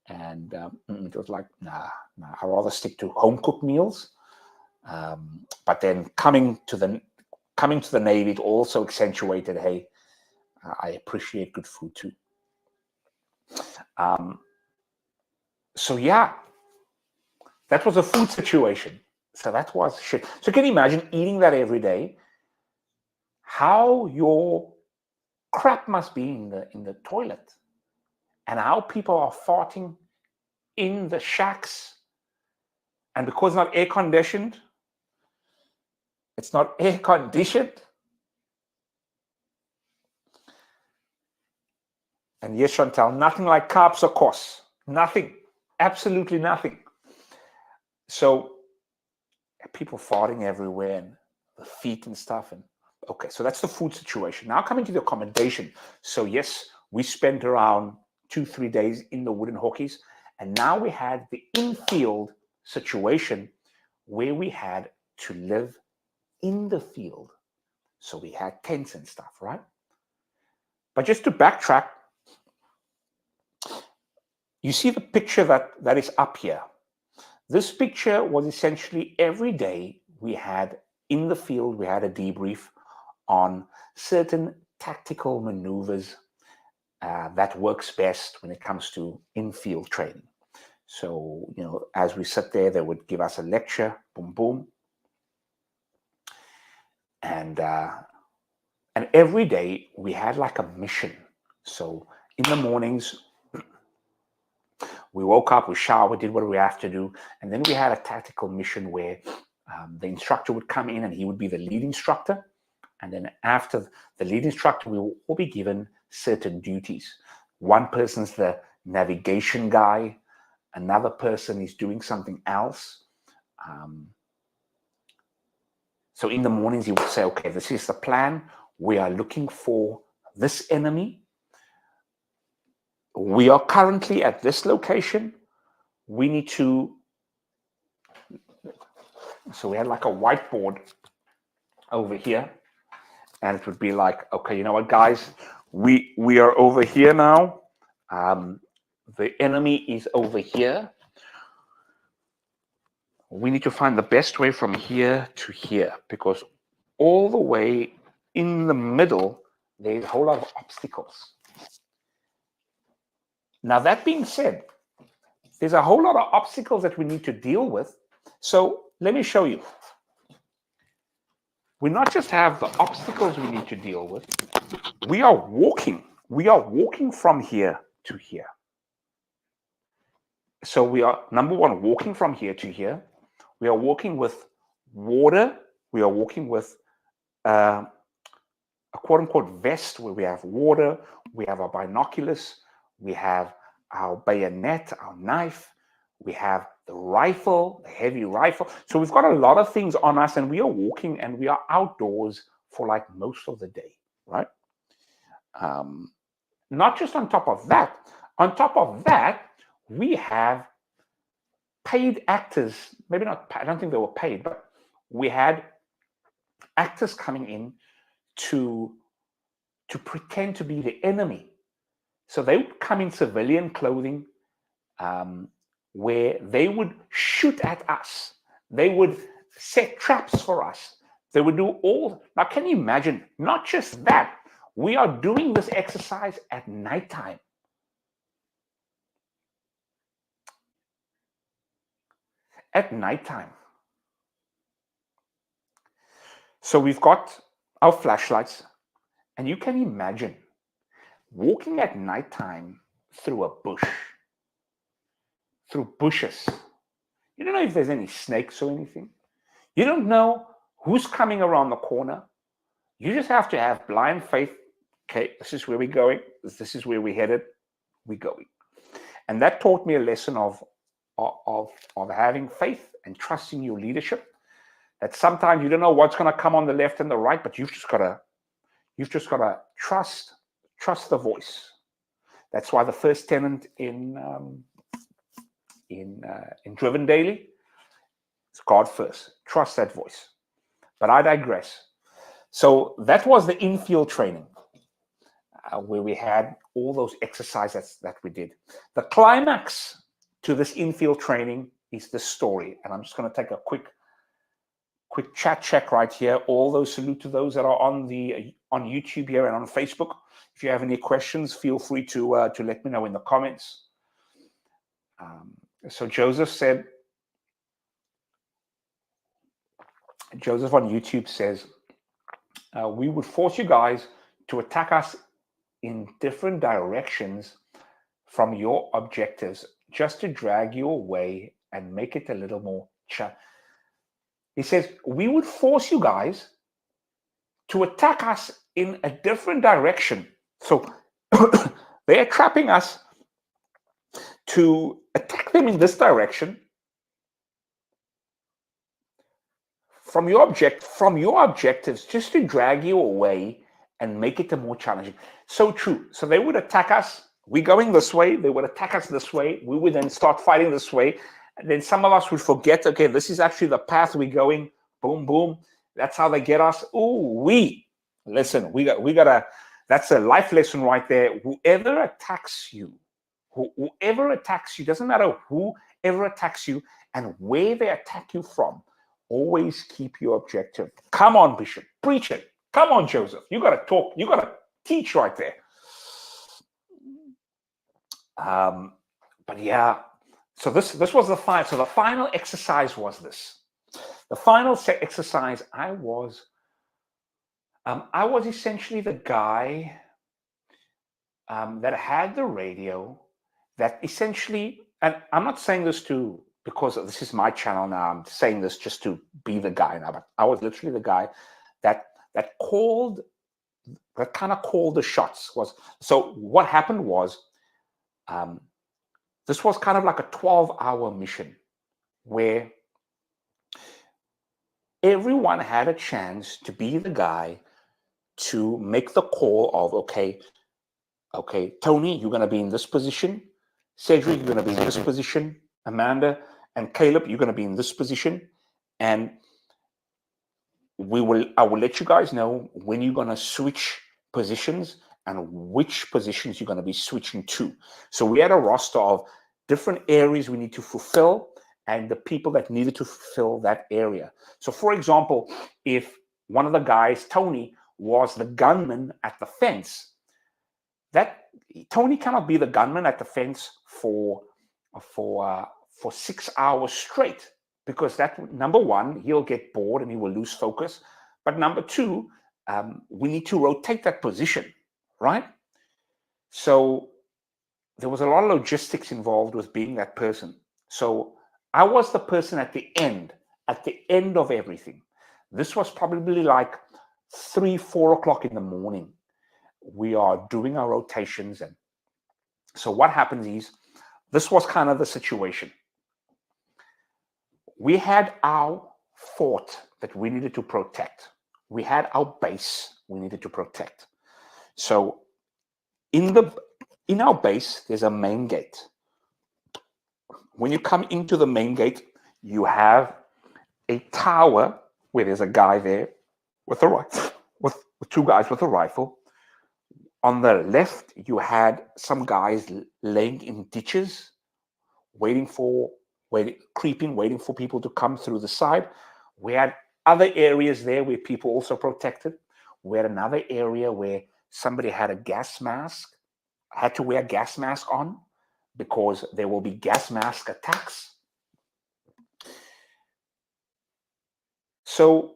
And it was like, nah, I'd rather stick to home cooked meals. But then coming to the Navy, it also accentuated, hey, I appreciate good food too. So yeah, that was a food situation. So that was shit. So can you imagine eating that every day? How your crap must be in the toilet, and how people are farting in the shacks. And because it's not air conditioned, And yes, Chantal, nothing like carbs or course. Nothing. Absolutely nothing. So people farting everywhere and the feet and stuff. And okay, so that's the food situation. Now coming to the accommodation. So yes, we spent around 2-3 days in the wooden hockeys. And now we had the infield situation where we had to live in the field. So we had tents and stuff, right? But just to backtrack, you see the picture that is up here. This picture was essentially every day we had in the field, we had a debrief on certain tactical maneuvers that works best when it comes to in-field training. So, as we sit there, they would give us a lecture, boom, boom. And every day we had like a mission. So in the mornings, we woke up, we showered, did what we have to do. And then we had a tactical mission where the instructor would come in and he would be the lead instructor. And then after the lead instructor, we will all be given certain duties. One person's the navigation guy. Another person is doing something else. So in the mornings, he would say, okay, this is the plan. We are looking for this enemy. We are currently at this location. We need to, so we had like a whiteboard over here, and it would be like, okay, you know what, guys, we are over here now. The enemy is over here. We need to find the best way from here to here, because all the way in the middle, there's a whole lot of obstacles. Now, that being said, there's a whole lot of obstacles that we need to deal with. So let me show you. We not just have the obstacles we need to deal with, we are walking from here to here. So we are, number one, walking from here to here. We are walking with water. We are walking with a quote unquote vest where we have water, we have our binoculars, we have our bayonet, our knife, we have the rifle, the heavy rifle. So we've got a lot of things on us, and we are walking and we are outdoors for like most of the day, right? Not just on top of that, we have paid actors, maybe not, I don't think they were paid, but we had actors coming in to pretend to be the enemy. So they would come in civilian clothing, where they would shoot at us. They would set traps for us. They would do all. Now, can you imagine? Not just that, we are doing this exercise at nighttime. At nighttime. So we've got our flashlights, and you can imagine walking at nighttime through a bush, through bushes. You don't know if there's any snakes or anything. You don't know who's coming around the corner. You just have to have blind faith. Okay, this is where we're going. This is where we're headed. We're going. And that taught me a lesson of having faith and trusting your leadership. That sometimes you don't know what's going to come on the left and the right, but you've just got to trust the voice. That's why the first tenet in Driven Daily is God first. Trust that voice. But I digress. So that was the infield training, where we had all those exercises that we did. The climax to this infield training is the story. And I'm just going to take a quick chat check right here. All those salute to those that are on YouTube here and on Facebook. If you have any questions, feel free to let me know in the comments. So Joseph on YouTube says, we would force you guys to attack us in different directions from your objectives just to drag you away and make it a little more challenging. He says, we would force you guys to attack us in a different direction. So they're trapping us to attack them in this direction from your objectives, just to drag you away and make it a more challenging. So true. So they would attack us. We're going this way. They would attack us this way. We would then start fighting this way. And then some of us would forget, okay, this is actually the path we're going. Boom, boom. That's how they get us. Ooh, listen, we gotta, that's a life lesson right there. Whoever attacks you, doesn't matter whoever attacks you and where they attack you from, always keep your objective. Come on, Bishop, preach it. Come on, Joseph, you gotta talk, you gotta teach right there. But yeah, so this was the final. So the final exercise was this. The final exercise, I was essentially the guy that had the radio, that essentially, and I'm not saying this because this is my channel now, I'm saying this just to be the guy now, but I was literally the guy that kind of called the shots. So what happened was, this was kind of like a 12-hour mission where everyone had a chance to be the guy to make the call of, okay, Tony, you're going to be in this position. Cedric, you're going to be in this position. Amanda and Caleb, you're going to be in this position. And I will let you guys know when you're going to switch positions and which positions you're going to be switching to. So we had a roster of different areas we need to fulfill and the people that needed to fulfill that area. So for example, if one of the guys, Tony, was the gunman at the fence, that Tony cannot be the gunman at the fence for 6 hours straight, because that, number one, he'll get bored and he will lose focus. But number two, we need to rotate that position, right? So there was a lot of logistics involved with being that person. So I was the person at the end of everything. This was probably like 3-4 o'clock in the morning. We are doing our rotations. And so what happens is, this was kind of the situation. We had our fort that we needed to protect. We had our base we needed to protect. So in our base, there's a main gate. When you come into the main gate, you have a tower where there's a guy there with a rifle, with two guys with a rifle. On the left, you had some guys laying in ditches, waiting for people to come through the side. We had other areas there where people also protected. We had another area where somebody had a gas mask, had to wear a gas mask on, because there will be gas mask attacks. So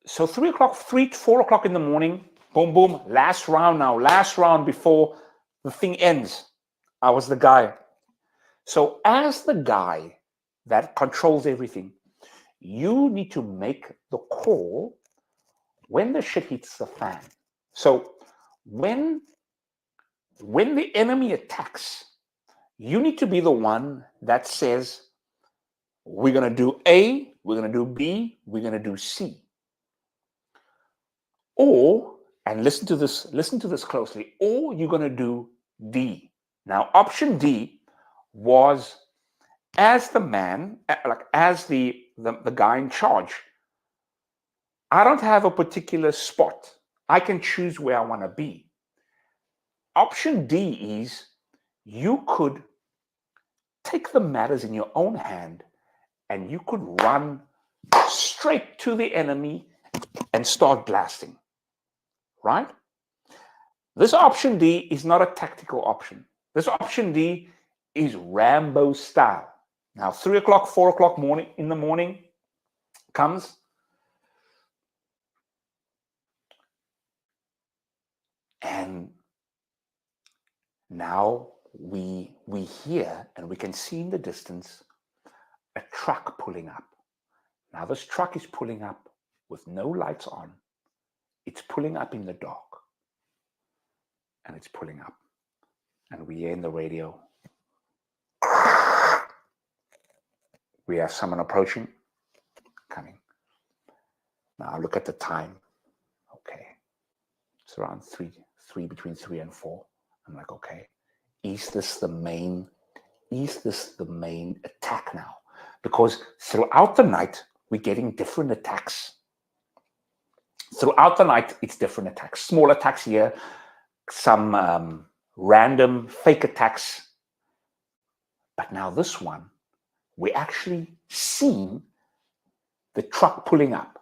3 o'clock, 4 o'clock in the morning, boom, boom, last round before the thing ends. I was the guy. So as the guy that controls everything, you need to make the call when the shit hits the fan. So when the enemy attacks, you need to be the one that says, we're going to do A, we're going to do B, we're going to do C. Or, and listen to this closely, or you're going to do D. Now, option D was, as the man, like as the guy in charge, I don't have a particular spot. I can choose where I want to be. Option D is, you could take the matters in your own hand and you could run straight to the enemy and start blasting, right? This option D is not a tactical option. This option D is Rambo style. Now, 3 o'clock, 4 o'clock in the morning comes, and now we hear and we can see in the distance a truck pulling up. Now, this truck is pulling up with no lights on. It's pulling up in the dark. And it's pulling up. And we hear in the radio, we have someone approaching, coming. Now look at the time. Okay. It's around between 3 and 4. I'm like, okay, is this the main attack now? Because throughout the night, we're getting different attacks. Throughout the night, it's different attacks. Small attacks here, some random fake attacks. But now this one, we actually seen the truck pulling up.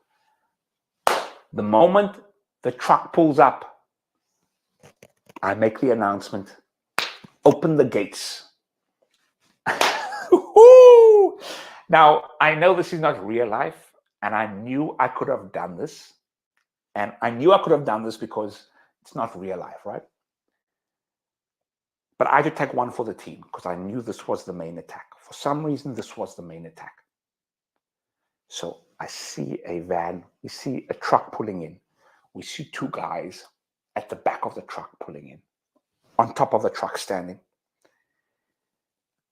The moment the truck pulls up, I make the announcement, open the gates. Now, I know this is not real life, and I knew I could have done this. And I knew I could have done this because it's not real life, right? But I had to take one for the team because I knew this was the main attack. For some reason, this was the main attack. So I see a van, we see a truck pulling in. We see 2 guys at the back of the truck pulling in, on top of the truck standing.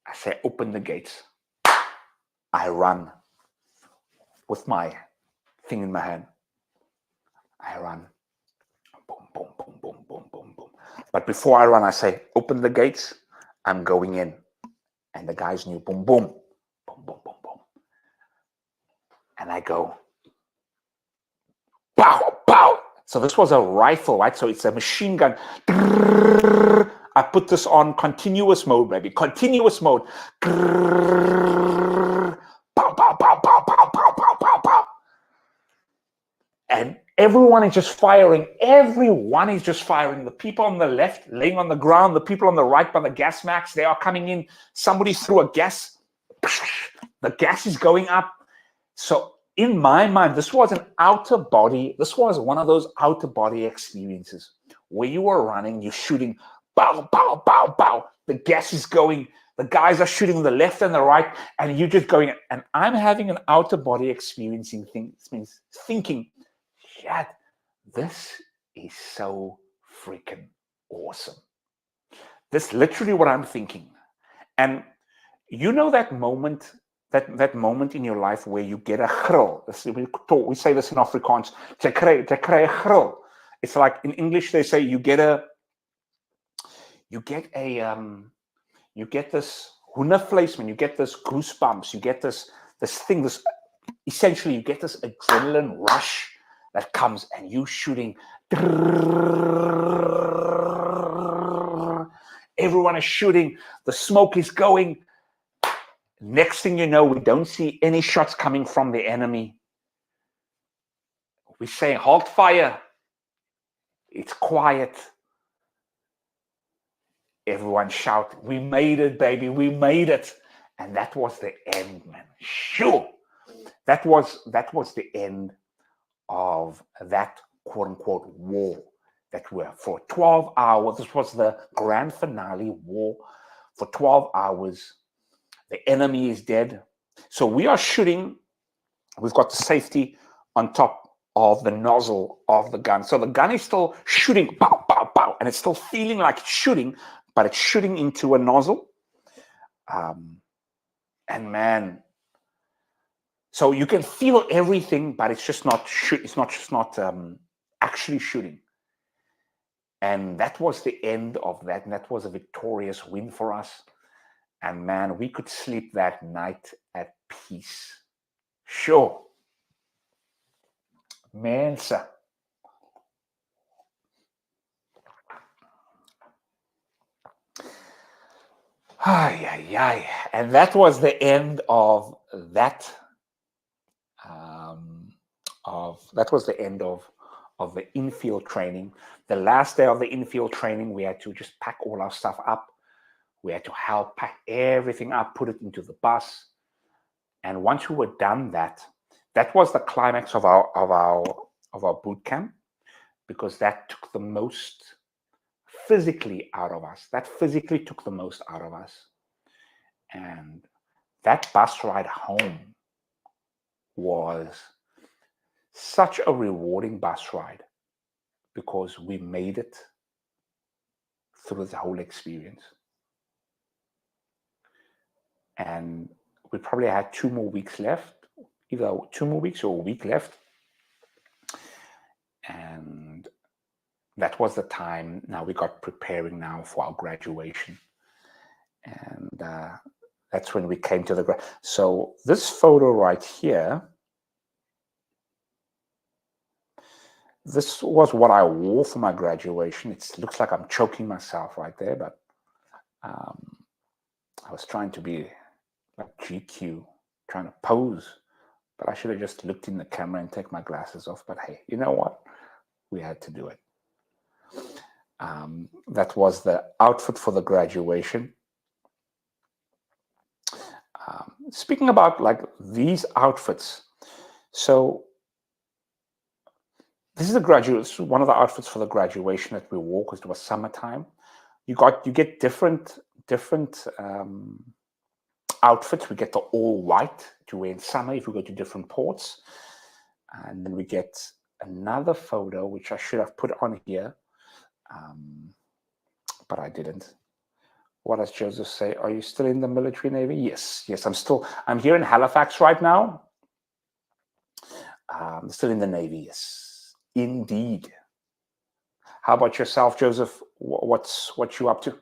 I say, open the gates. I run with my thing in my hand. I run. Boom, boom, boom, boom, boom, boom, boom. But before I run, I say, open the gates. I'm going in. And the guys knew, boom, boom, boom, boom, boom, boom. And I go, pow, pow. So this was a rifle, right? So it's a machine gun. I put this on continuous mode, baby. Continuous mode. Pow, pow, pow, pow, pow, pow, pow, pow, pow. And everyone is just firing. Everyone is just firing. The people on the left laying on the ground. The people on the right by the gas max, they are coming in. Somebody threw a gas. The gas is going up. So in my mind, this was one of those outer body experiences where you are running, you're shooting, bow, bow, bow, bow. The gas is going. The guys are shooting the left and the right, and you're just going. And I'm having an outer body experiencing thing. This means thinking, shit, this is so freaking awesome. That's literally what I'm thinking. And you know that moment, that moment in your life where you get a grill. We say this in Afrikaans, jy kry 'n grill. It's like in English they say you get this hoendervleisman, you get this goosebumps, you get this thing, essentially you get this adrenaline rush that comes and you shooting. Everyone is shooting. The smoke is going. Next thing you know, we don't see any shots coming from the enemy. We say, halt fire. It's quiet. Everyone shout, we made it, baby, we made it. And that was the end, man. Sure. That was the end of that quote-unquote war that were for 12 hours. This was the grand finale war. For 12 hours, the enemy is dead. So we are shooting we've got the safety on top of the nozzle of the gun. So the gun is still shooting, pow, pow, pow, and it's still feeling like it's shooting, but it's shooting into a nozzle. And man, so you can feel everything, but it's just not actually shooting. And that was the end of that. And that was a victorious win for us. And man, we could sleep that night at peace. Sure. Man, sir. Ay, ay, ay. And that was the end of that. That was the end of the infield training. The last day of the infield training, we had to just pack all our stuff up. We had to help pack everything up, put it into the bus. And once we were done that was the climax of our boot camp, because that took the most physically out of us. That physically took the most out of us. And that bus ride home was such a rewarding bus ride, because we made it through the whole experience. And we probably had 2 more weeks left, either 2 more weeks or a week left. And that was the time. Now we got preparing now for our graduation. And that's when we came to the so this photo right here, this was what I wore for my graduation. It looks like I'm choking myself right there, but I was trying to be like GQ, trying to pose, but I should have just looked in the camera and take my glasses off. But hey, you know what? We had to do it. That was the outfit for the graduation. Speaking about like these outfits, so this is one of the outfits for the graduation that we wore, because it was summertime. You get different outfits. We get the all white to wear in summer if we go to different ports, and then we get another photo which I should have put on here, but I didn't. What does Joseph say? Are you still in the military Navy? Yes, I'm here in Halifax right now. Still in the Navy, yes, indeed. How about yourself, Joseph? What you up to?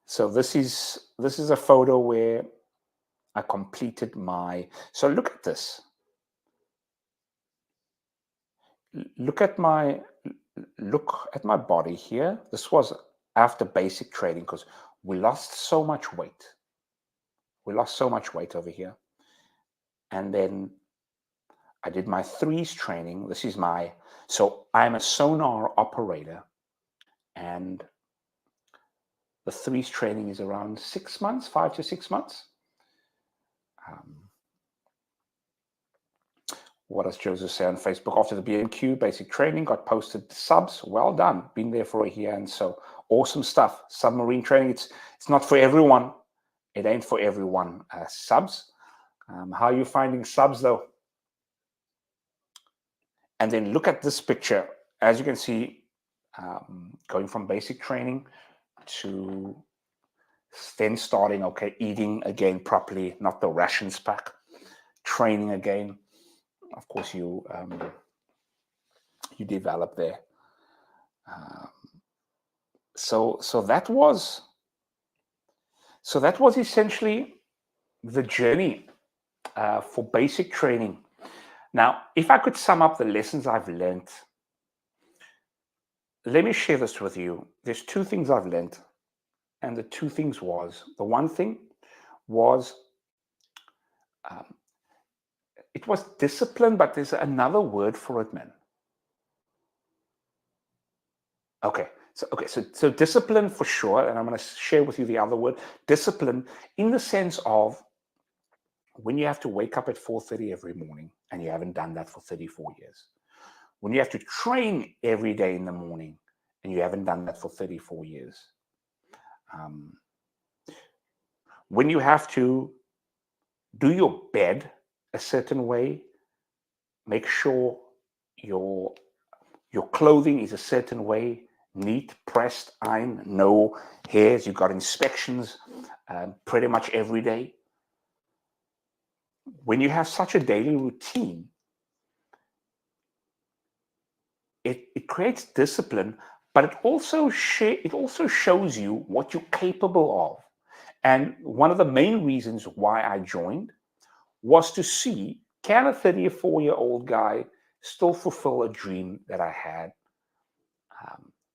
So this is a photo where I completed my. So look at this. Look at my body here. This was after basic training, because we lost so much weight. We lost so much weight over here. And then I did my 3s training. This is so I'm a sonar operator, and the 3s training is around 6 months, 5 to 6 months. What does Joseph say on Facebook? After the BMQ basic training, got posted subs. Well done. Been there for a year, and so awesome stuff. Submarine training. It's not for everyone. It ain't for everyone. Subs. How are you finding subs though? And then look at this picture. As you can see, going from basic training to then starting, okay, eating again properly, not the rations pack, training again. Of course, you develop there. So that was essentially the journey for basic training. Now, if I could sum up the lessons I've learned, let me share this with you. There's 2 things I've learned, and the 2 things was, the one thing was it was discipline, but there's another word for it, man. Okay, so discipline for sure, and I'm going to share with you the other word, discipline, in the sense of when you have to wake up at 4:30 every morning, and you haven't done that for 34 years. When you have to train every day in the morning, and you haven't done that for 34 years. When you have to do your bed a certain way. Make sure your clothing is a certain way, neat, pressed, iron, no hairs. You got inspections pretty much every day. When you have such a daily routine, it creates discipline, but it also shows you what you're capable of. And one of the main reasons why I joined was to see, can a 34-year-old guy still fulfill a dream that I had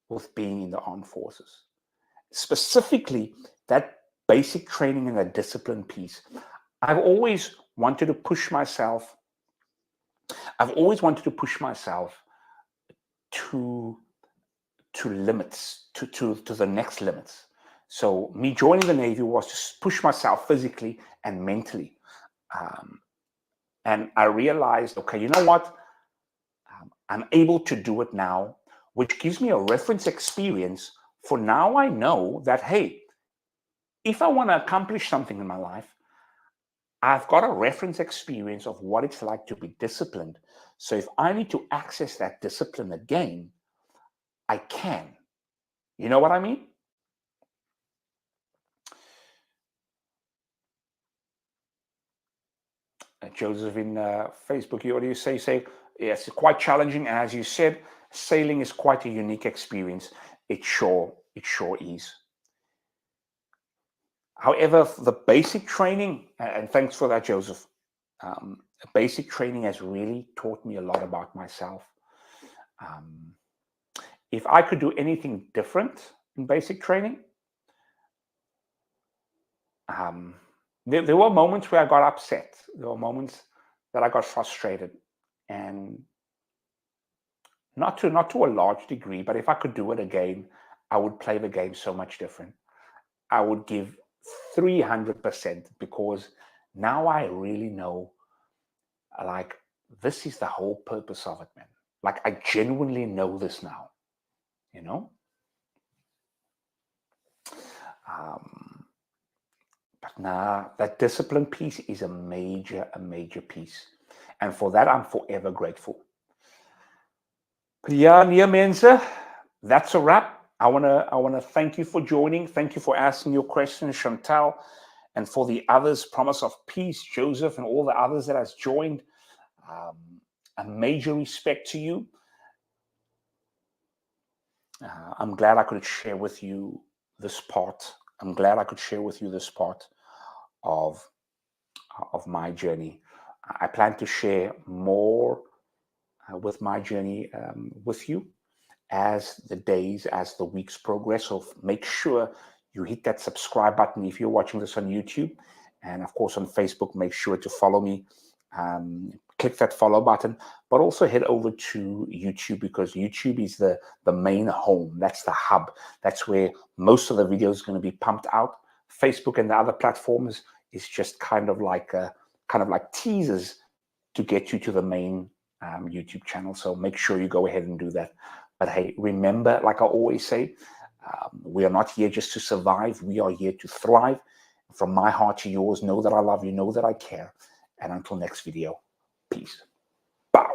with being in the armed forces? Specifically, that basic training and that discipline piece. I've always wanted to push myself. I've always wanted to push myself to limits, to the next limits. So me joining the Navy was to push myself physically and mentally. And I realized, okay, you know what? I'm able to do it now, which gives me a reference experience for now. I know that, hey, if I want to accomplish something in my life, I've got a reference experience of what it's like to be disciplined. So if I need to access that discipline again, I can. You know what I mean? Joseph in Facebook, what do you say? Say, yes, it's quite challenging. As you said, sailing is quite a unique experience. It sure is. However, the basic training, and thanks for that, Joseph, basic training has really taught me a lot about myself. If I could do anything different in basic training, there were moments where I got upset. There were moments that I got frustrated, and not to a large degree, but if I could do it again, I would play the game so much different. I would give 300% because now I really know, like, this is the whole purpose of it, man. Like, I genuinely know this now, you know? But nah, that discipline piece is a major piece. And for that, I'm forever grateful. But yeah, mense, that's a wrap. I wanna thank you for joining. Thank you for asking your questions, Chantal, and for the others, Promise of Peace, Joseph, and all the others that has joined. A major respect to you. I'm glad I could share with you this part. I'm glad I could share with you this part of my journey. I plan to share more with my journey with you as the days, as the weeks progress. So make sure you hit that subscribe button if you're watching this on YouTube. And of course, on Facebook, make sure to follow me. Click that follow button, but also head over to YouTube, because YouTube is the main home. That's the hub. That's where most of the videos are going to be pumped out. Facebook and the other platforms is just kind of like teasers to get you to the main YouTube channel. So make sure you go ahead and do that. But hey, remember, like I always say, we are not here just to survive. We are here to thrive. From my heart to yours, know that I love you, know that I care. And until next video, peace. Bow.